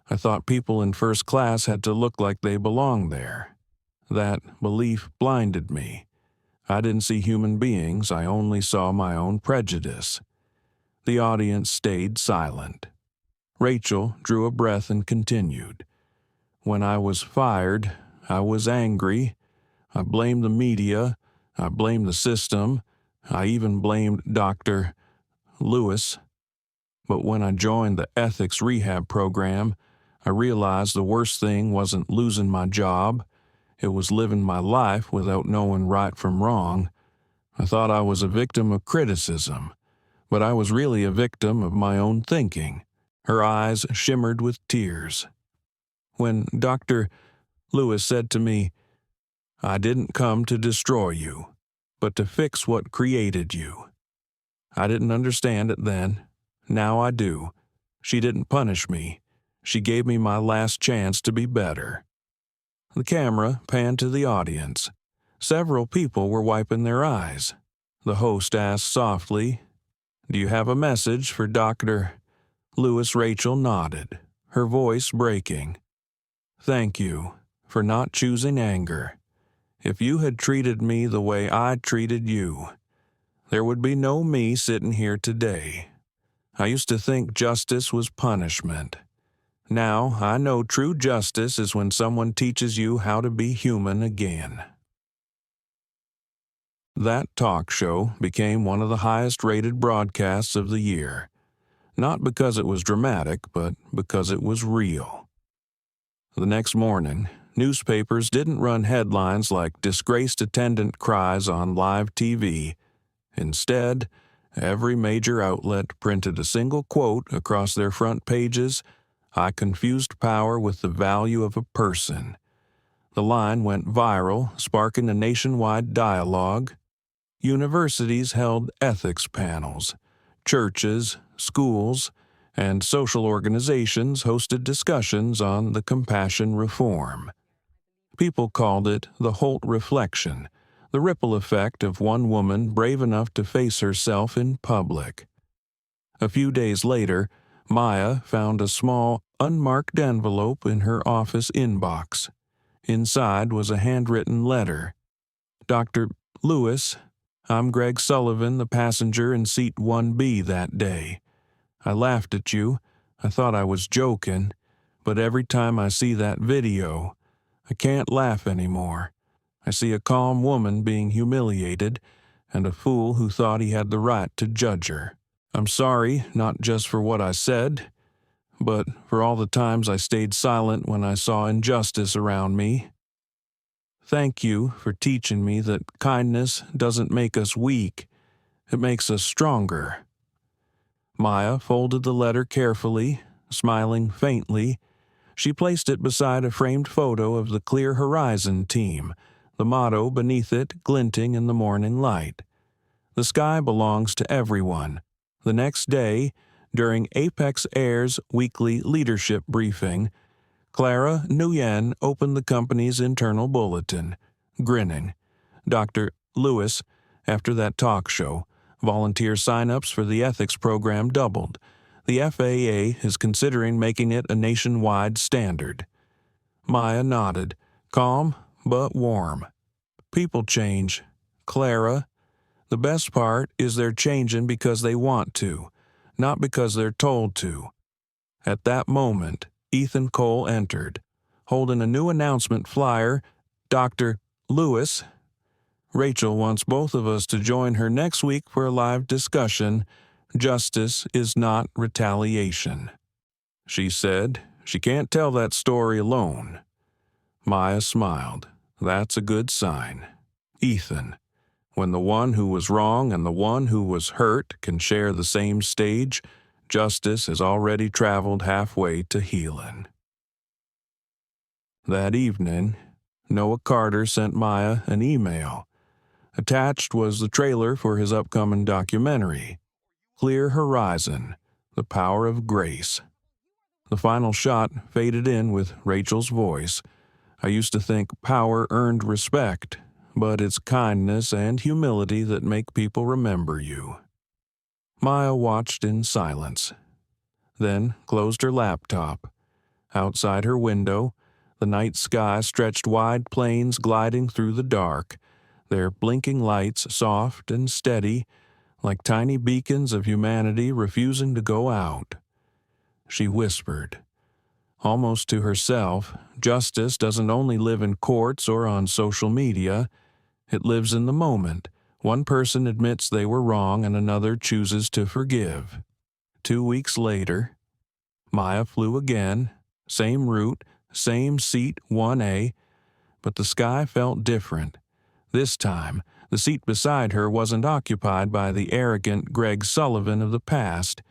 I thought people in first class had to look like they belonged there. That belief blinded me. I didn't see human beings, I only saw my own prejudice." The audience stayed silent. Rachel drew a breath and continued. "When I was fired, I was angry. I blamed the media. I blamed the system. I even blamed Dr. Lewis. But when I joined the ethics rehab program, I realized the worst thing wasn't losing my job. It was living my life without knowing right from wrong. I thought I was a victim of criticism, but I was really a victim of my own thinking." Her eyes shimmered with tears. "When Dr. Lewis said to me, 'I didn't come to destroy you, but to fix what created you,' I didn't understand it then. Now I do. She didn't punish me. She gave me my last chance to be better." The camera panned to the audience. Several people were wiping their eyes. The host asked softly, "Do you have a message for Dr. Lewis?" Rachel nodded, her voice breaking. "Thank you for not choosing anger. If you had treated me the way I treated you, there would be no me sitting here today. I used to think justice was punishment. Now I know true justice is when someone teaches you how to be human again." That talk show became one of the highest-rated broadcasts of the year, not because it was dramatic, but because it was real. The next morning, newspapers didn't run headlines like "Disgraced Attendant Cries on Live TV." Instead, Every major outlet printed a single quote across their front pages. I confused power with the value of a person. The line went viral, sparking a nationwide dialogue. Universities held ethics panels. Churches, schools, and social organizations hosted discussions on the compassion reform. People called it the Holt Reflection, the ripple effect of one woman brave enough to face herself in public. A few days later, Maya found a small, unmarked envelope in her office inbox. Inside was a handwritten letter. Dr. Lewis, I'm Greg Sullivan, the passenger in seat 1B that day. I laughed at you. I thought I was joking, but every time I see that video, I can't laugh anymore. I see a calm woman being humiliated and a fool who thought he had the right to judge her. I'm sorry, not just for what I said, but for all the times I stayed silent when I saw injustice around me. Thank you for teaching me that kindness doesn't make us weak, it makes us stronger. Maya folded the letter carefully, smiling faintly. She placed it beside a framed photo of the Clear Horizon team, the motto beneath it glinting in the morning light. The sky belongs to everyone. The next day, during Apex Air's weekly leadership briefing, Clara Nguyen opened the company's internal bulletin, grinning. Dr. Lewis, after that talk show, volunteer sign-ups for the ethics program doubled. The FAA is considering making it a nationwide standard. Maya nodded, calm but warm. People change. Clara, the best part is they're changing because they want to, not because they're told to. At that moment, Ethan Cole entered, holding a new announcement flyer. Dr. Lewis, Rachel wants both of us to join her next week for a live discussion. Justice is not retaliation. She said she can't tell that story alone. Maya smiled. That's a good sign. Ethan, when the one who was wrong and the one who was hurt can share the same stage, justice has already traveled halfway to healing. That evening, Noah Carter sent Maya an email. Attached was the trailer for his upcoming documentary, Clear Horizon, The Power of Grace. The final shot faded in with Rachel's voice. I used to think power earned respect, but it's kindness and humility that make people remember you. Maya watched in silence, then closed her laptop. Outside her window, the night sky stretched wide plains gliding through the dark, their blinking lights soft and steady, like tiny beacons of humanity refusing to go out. She whispered, almost to herself, justice doesn't only live in courts or on social media, it lives in the moment. One person admits they were wrong and another chooses to forgive. 2 weeks later, Maya flew again, same route, same seat 1A, but the sky felt different. This time, the seat beside her wasn't occupied by the arrogant Greg Sullivan of the past.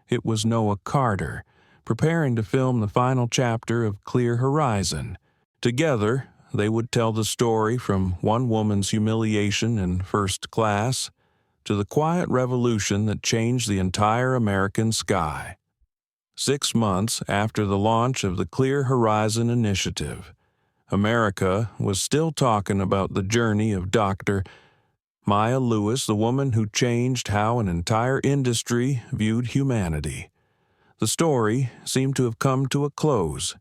It was Noah Carter, preparing to film the final chapter of Clear Horizon. Together, they would tell the story from one woman's humiliation in first class to the quiet revolution that changed the entire American sky. 6 months after the launch of the Clear Horizon Initiative, America was still talking about the journey of Dr. Maya Lewis, the woman who changed how an entire industry viewed humanity. The story seemed to have come to a close,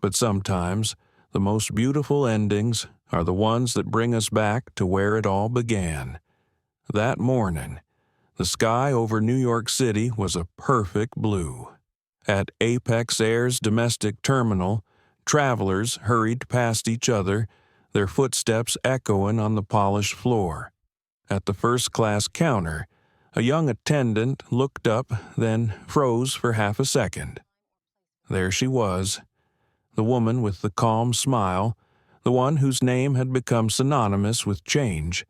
but sometimes the most beautiful endings are the ones that bring us back to where it all began. That morning, the sky over New York City was a perfect blue. At Apex Air's domestic terminal, travelers hurried past each other, their footsteps echoing on the polished floor. At the first-class counter, a young attendant looked up, then froze for half a second. There she was, the woman with the calm smile, the one whose name had become synonymous with change,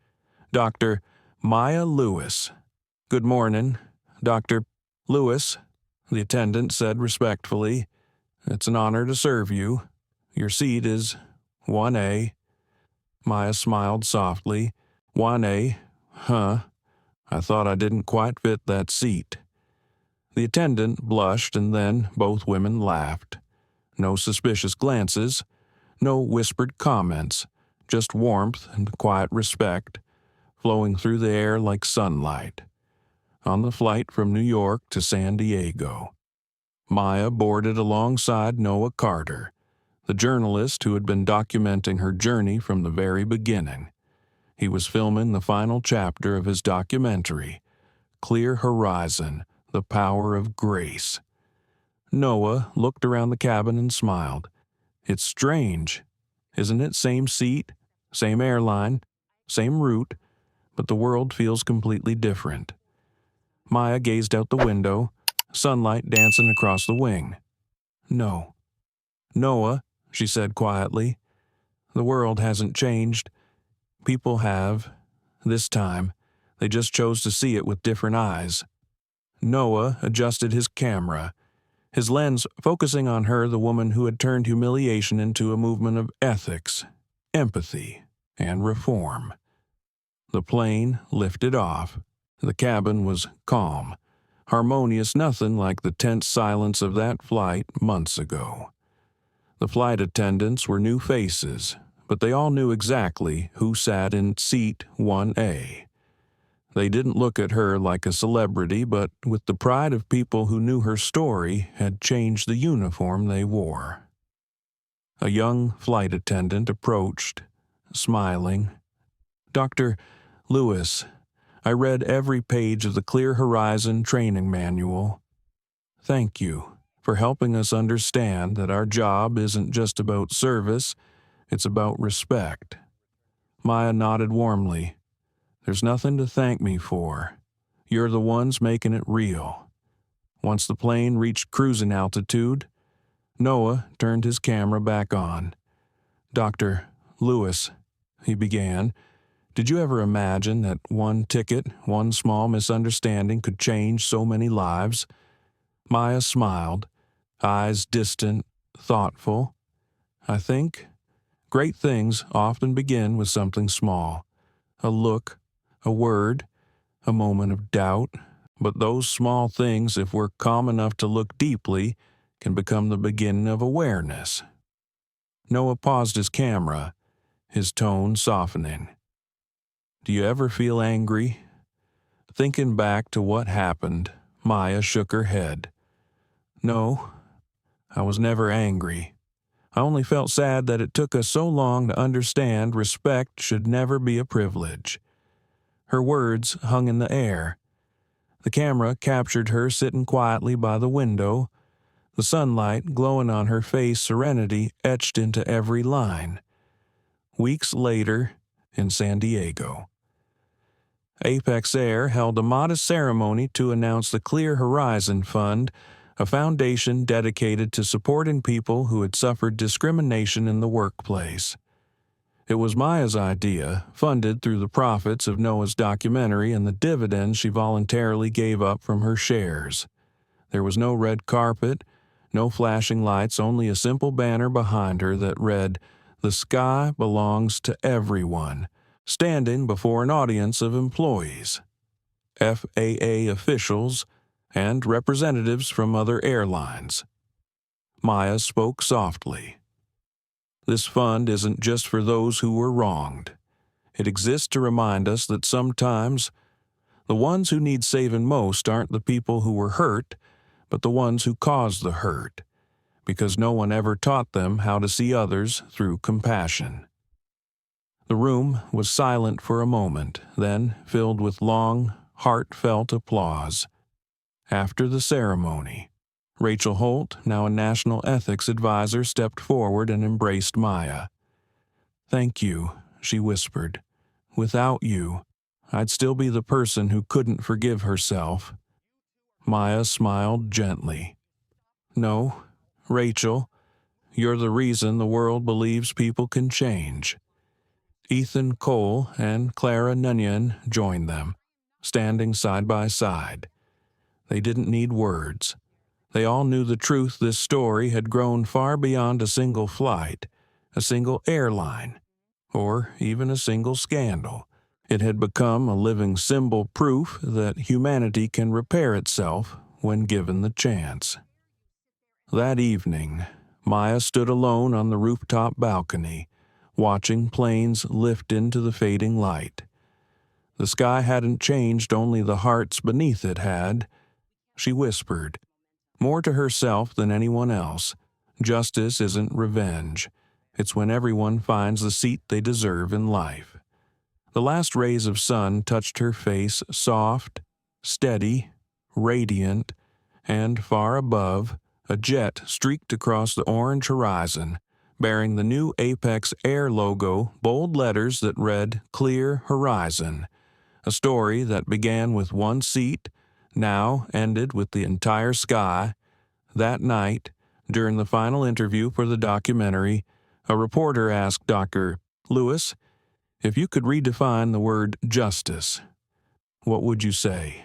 Dr. Maya Lewis. "Good morning, Dr. Lewis," the attendant said respectfully. "It's an honor to serve you. Your seat is 1A. Maya smiled softly. 1A? Huh. I thought I didn't quite fit that seat. The attendant blushed, and then both women laughed. No suspicious glances, no whispered comments, just warmth and quiet respect, flowing through the air like sunlight. On the flight from New York to San Diego, Maya boarded alongside Noah Carter, the journalist who had been documenting her journey from the very beginning. He was filming the final chapter of his documentary, Clear Horizon, The Power of Grace. Noah looked around the cabin and smiled. "It's strange, isn't it? Same seat, same airline, same route, but the world feels completely different." Maya gazed out the window, sunlight dancing across the wing. "No. Noah," she said quietly, "the world hasn't changed. People have. This time, they just chose to see it with different eyes." Noah adjusted his camera, his lens focusing on her, the woman who had turned humiliation into a movement of ethics, empathy, and reform. The plane lifted off. The cabin was calm, harmonious, nothing like the tense silence of that flight months ago. The flight attendants were new faces, but they all knew exactly who sat in seat 1A. They didn't look at her like a celebrity, but with the pride of people who knew her story had changed the uniform they wore. A young flight attendant approached, smiling. "Dr. Lewis, I read every page of the Clear Horizon training manual. Thank you for helping us understand that our job isn't just about service, it's about respect." Maya nodded warmly. "There's nothing to thank me for. You're the ones making it real." Once the plane reached cruising altitude, Noah turned his camera back on. "Dr. Lewis," he began, "did you ever imagine that one ticket, one small misunderstanding could change so many lives?" Maya smiled, eyes distant, thoughtful. "I think great things often begin with something small. A look, a word, a moment of doubt. But those small things, if we're calm enough to look deeply, can become the beginning of awareness." Noah paused his camera, his tone softening. "Do you ever feel angry?" Thinking back to what happened, Maya shook her head. "No, I was never angry. I only felt sad that it took us so long to understand respect should never be a privilege." Her words hung in the air. The camera captured her sitting quietly by the window, the sunlight glowing on her face, serenity etched into every line. Weeks later, in San Diego, Apex Air held a modest ceremony to announce the Clear Horizon Fund, a foundation dedicated to supporting people who had suffered discrimination in the workplace. It was Maya's idea, funded through the profits of Noah's documentary and the dividends she voluntarily gave up from her shares. There was no red carpet, no flashing lights, only a simple banner behind her that read, "The sky belongs to everyone," standing before an audience of employees, FAA officials, and representatives from other airlines. Maya spoke softly. "This fund isn't just for those who were wronged. It exists to remind us that sometimes the ones who need saving most aren't the people who were hurt, but the ones who caused the hurt, because no one ever taught them how to see others through compassion." The room was silent for a moment, then filled with long, heartfelt applause. After the ceremony, Rachel Holt, now a national ethics advisor, stepped forward and embraced Maya. "Thank you," she whispered. "Without you, I'd still be the person who couldn't forgive herself." Maya smiled gently. "No, Rachel, you're the reason the world believes people can change." Ethan Cole and Clara Nunyan joined them, standing side by side. They didn't need words. They all knew the truth. This story had grown far beyond a single flight, a single airline, or even a single scandal. It had become a living symbol, proof that humanity can repair itself when given the chance. That evening, Maya stood alone on the rooftop balcony, watching planes lift into the fading light. The sky hadn't changed, only the hearts beneath it had. She whispered, more to herself than anyone else, justice isn't revenge. It's when everyone finds the seat they deserve in life. The last rays of sun touched her face, soft, steady, radiant, and far above, a jet streaked across the orange horizon, bearing the new Apex Air logo, bold letters that read, Clear Horizon. A story that began with one seat, now ended with the entire sky. That night, during the final interview for the documentary, a reporter asked Dr. Lewis, if you could redefine the word justice, what would you say?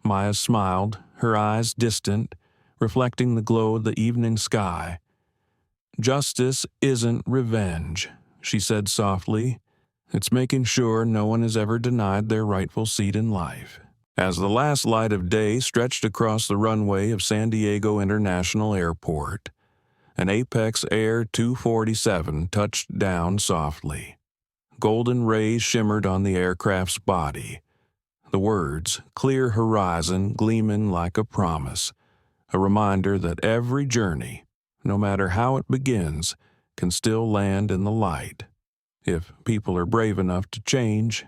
Maya smiled, her eyes distant, reflecting the glow of the evening sky. Justice isn't revenge, she said softly. It's making sure no one is ever denied their rightful seat in life. As the last light of day stretched across the runway of San Diego International Airport, an Apex Air 247 touched down softly. Golden rays shimmered on the aircraft's body. The words, Clear Horizon, gleaming like a promise, a reminder that every journey, no matter how it begins, can still land in the light. If people are brave enough to change.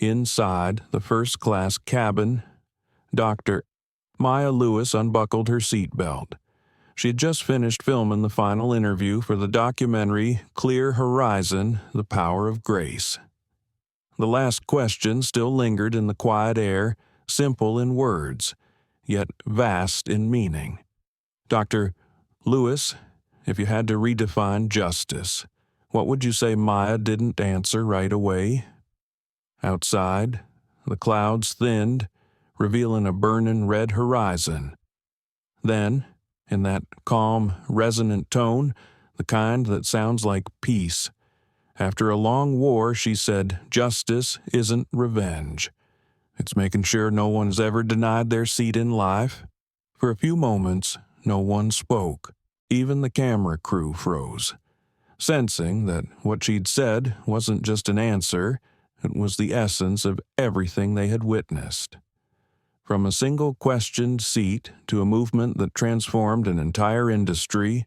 Inside the first-class cabin, Dr. Maya Lewis unbuckled her seatbelt. She had just finished filming the final interview for the documentary Clear Horizon, The Power of Grace. The last question still lingered in the quiet air, simple in words, yet vast in meaning. Dr. Lewis, if you had to redefine justice, what would you say Maya didn't answer right away? Outside, the clouds thinned, revealing a burning red horizon. Then, in that calm, resonant tone, the kind that sounds like peace, after a long war, she said, justice isn't revenge. It's making sure no one is ever denied their seat in life. For a few moments, no one spoke. Even the camera crew froze, sensing that what she'd said wasn't just an answer, it was the essence of everything they had witnessed. From a single questioned seat to a movement that transformed an entire industry,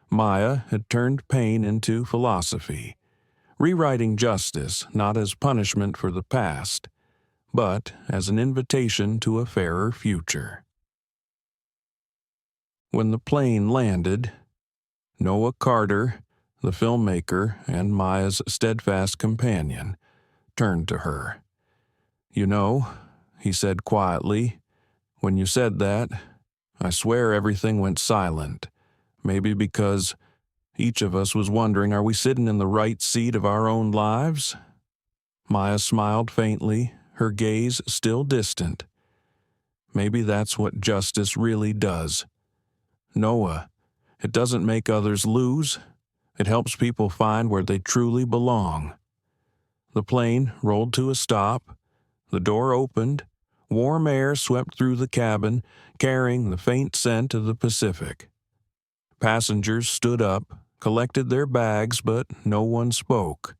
Maya had turned pain into philosophy, rewriting justice not as punishment for the past, but as an invitation to a fairer future. When the plane landed, Noah Carter, the filmmaker and Maya's steadfast companion, turned to her. You know, he said quietly, when you said that, I swear everything went silent, maybe because each of us was wondering, are we sitting in the right seat of our own lives? Maya smiled faintly, her gaze still distant. Maybe that's what justice really does. Noah, it doesn't make others lose. It helps people find where they truly belong. The plane rolled to a stop. The door opened. Warm air swept through the cabin, carrying the faint scent of the Pacific. Passengers stood up, collected their bags, but no one spoke.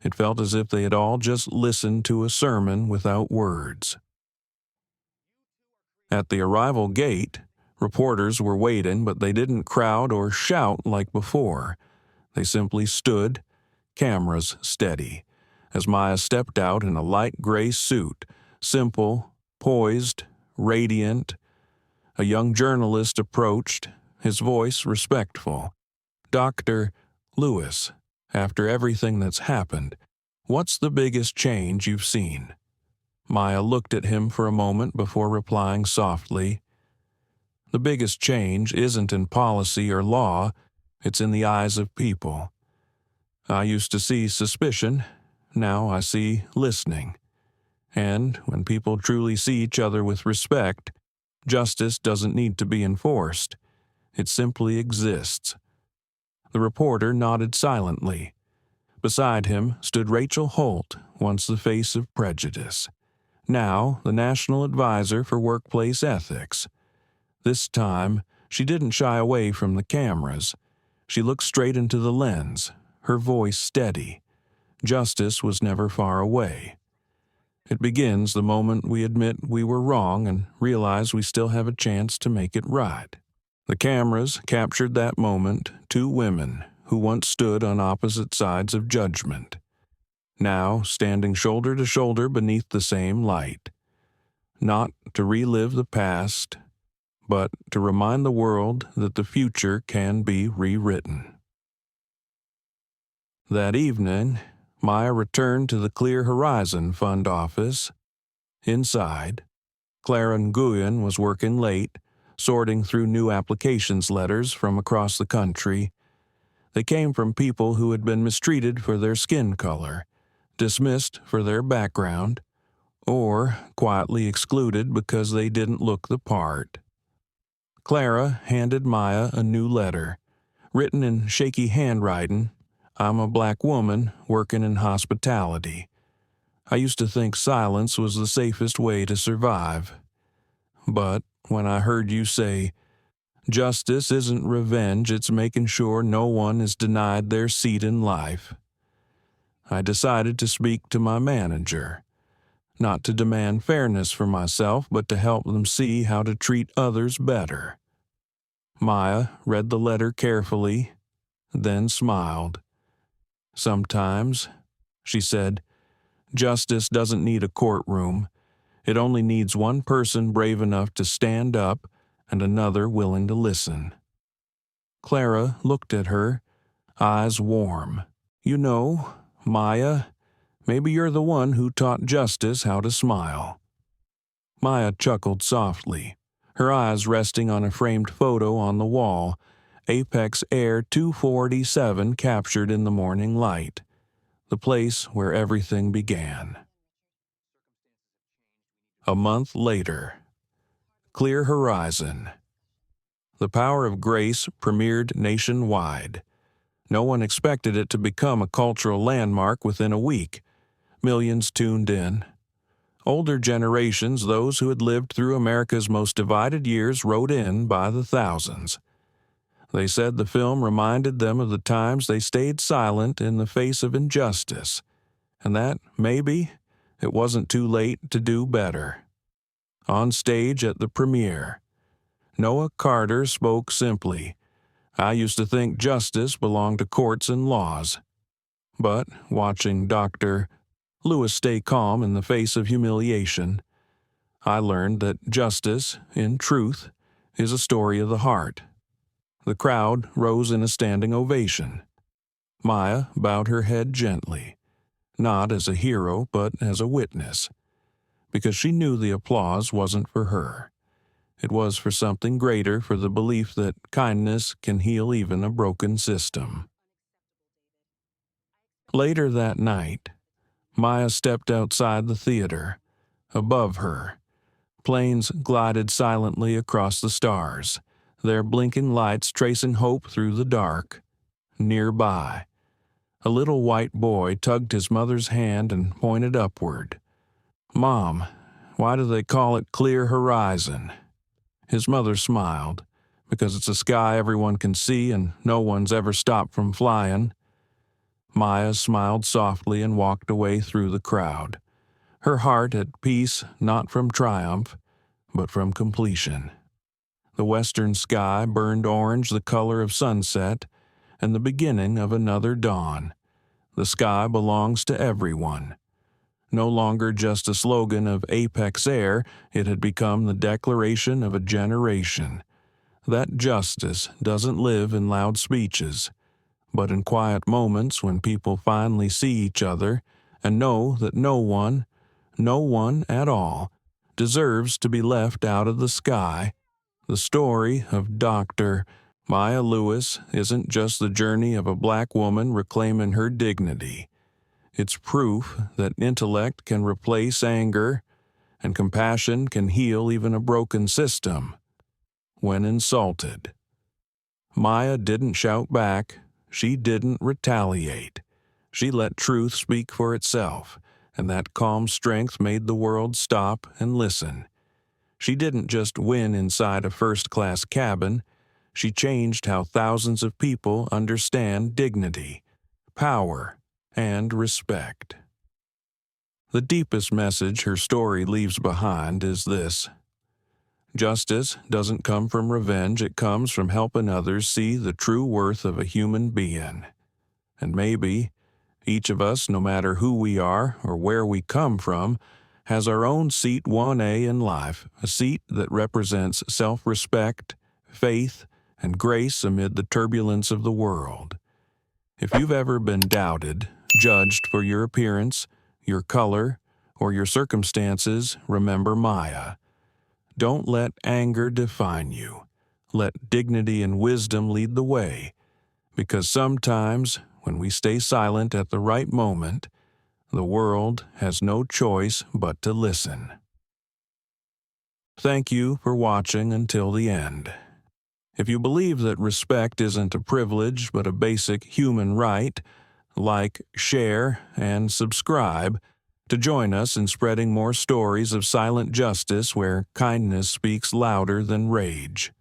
It felt as if they had all just listened to a sermon without words. At the arrival gate, reporters were waiting, but they didn't crowd or shout like before. They simply stood, cameras steady, as Maya stepped out in a light gray suit, simple, poised, radiant. A young journalist approached, his voice respectful. Dr. Lewis, after everything that's happened, what's the biggest change you've seen? Maya looked at him for a moment before replying softly. The biggest change isn't in policy or law, it's in the eyes of people. I used to see suspicion, now I see listening. And when people truly see each other with respect, justice doesn't need to be enforced. It simply exists. The reporter nodded silently. Beside him stood Rachel Holt, once the face of Prejudice, now the National Advisor for Workplace Ethics. This time, she didn't shy away from the cameras. She looked straight into the lens, her voice steady. Justice was never far away. It begins the moment we admit we were wrong and realize we still have a chance to make it right. The cameras captured that moment, two women who once stood on opposite sides of judgment, now standing shoulder to shoulder beneath the same light. Not to relive the past, but to remind the world that the future can be rewritten. That evening, Maya returned to the Clear Horizon Fund office. Inside, Clara Nguyen was working late, sorting through new applications letters from across the country. They came from people who had been mistreated for their skin color, dismissed for their background, or quietly excluded because they didn't look the part. Clara handed Maya a new letter, written in shaky handwriting. "I'm a black woman working in hospitality. I used to think silence was the safest way to survive. But when I heard you say, 'Justice isn't revenge, it's making sure no one is denied their seat in life,' I decided to speak to my manager, not to demand fairness for myself, but to help them see how to treat others better." Maya read the letter carefully, then smiled. "Sometimes," she said, "justice doesn't need a courtroom. It only needs one person brave enough to stand up and another willing to listen." Clara looked at her, eyes warm. "You know, Maya, maybe you're the one who taught justice how to smile." Maya chuckled softly, her eyes resting on a framed photo on the wall, Apex Air 247 captured in the morning light, the place where everything began. A month later. Clear Horizon. The Power of Grace premiered nationwide. No one expected it to become a cultural landmark within a week. Millions tuned in. Older generations, those who had lived through America's most divided years, wrote in by the thousands. They said the film reminded them of the times they stayed silent in the face of injustice, and that, maybe, it wasn't too late to do better. On stage at the premiere, Noah Carter spoke simply, "I used to think justice belonged to courts and laws." But watching Dr. Lewis stay calm in the face of humiliation, I learned that justice, in truth, is a story of the heart. The crowd rose in a standing ovation. Maya bowed her head gently, not as a hero but as a witness, because she knew the applause wasn't for her. It was for something greater, for the belief that kindness can heal even a broken system. Later that night, Maya stepped outside the theater. Above her, planes glided silently across the stars, their blinking lights tracing hope through the dark. Nearby, a little white boy tugged his mother's hand and pointed upward. "Mom, why do they call it Clear Horizon?" His mother smiled, "Because it's a sky everyone can see and no one's ever stopped from flying." Maya smiled softly and walked away through the crowd, her heart at peace not from triumph, but from completion. The western sky burned orange, the color of sunset, and the beginning of another dawn. The sky belongs to everyone. No longer just a slogan of Apex Air, it had become the declaration of a generation. That justice doesn't live in loud speeches, but in quiet moments when people finally see each other and know that no one at all, deserves to be left out of the sky. The story of Dr. Maya Lewis isn't just the journey of a black woman reclaiming her dignity. It's proof that intellect can replace anger, and compassion can heal even a broken system. When insulted, Maya didn't shout back. She didn't retaliate. She let truth speak for itself, and that calm strength made the world stop and listen. She didn't just win inside a first-class cabin. She changed how thousands of people understand dignity, power, and respect. The deepest message her story leaves behind is this: justice doesn't come from revenge, it comes from helping others see the true worth of a human being. And maybe each of us, no matter who we are or where we come from, has our own seat 1A in life, a seat that represents self-respect, faith, and grace amid the turbulence of the world. If you've ever been doubted, judged for your appearance, your color, or your circumstances, remember Maya. Don't let anger define you. Let dignity and wisdom lead the way, because sometimes, when we stay silent at the right moment, the world has no choice but to listen. Thank you for watching until the end. If you believe that respect isn't a privilege but a basic human right, like, share, and subscribe to join us in spreading more stories of silent justice where kindness speaks louder than rage.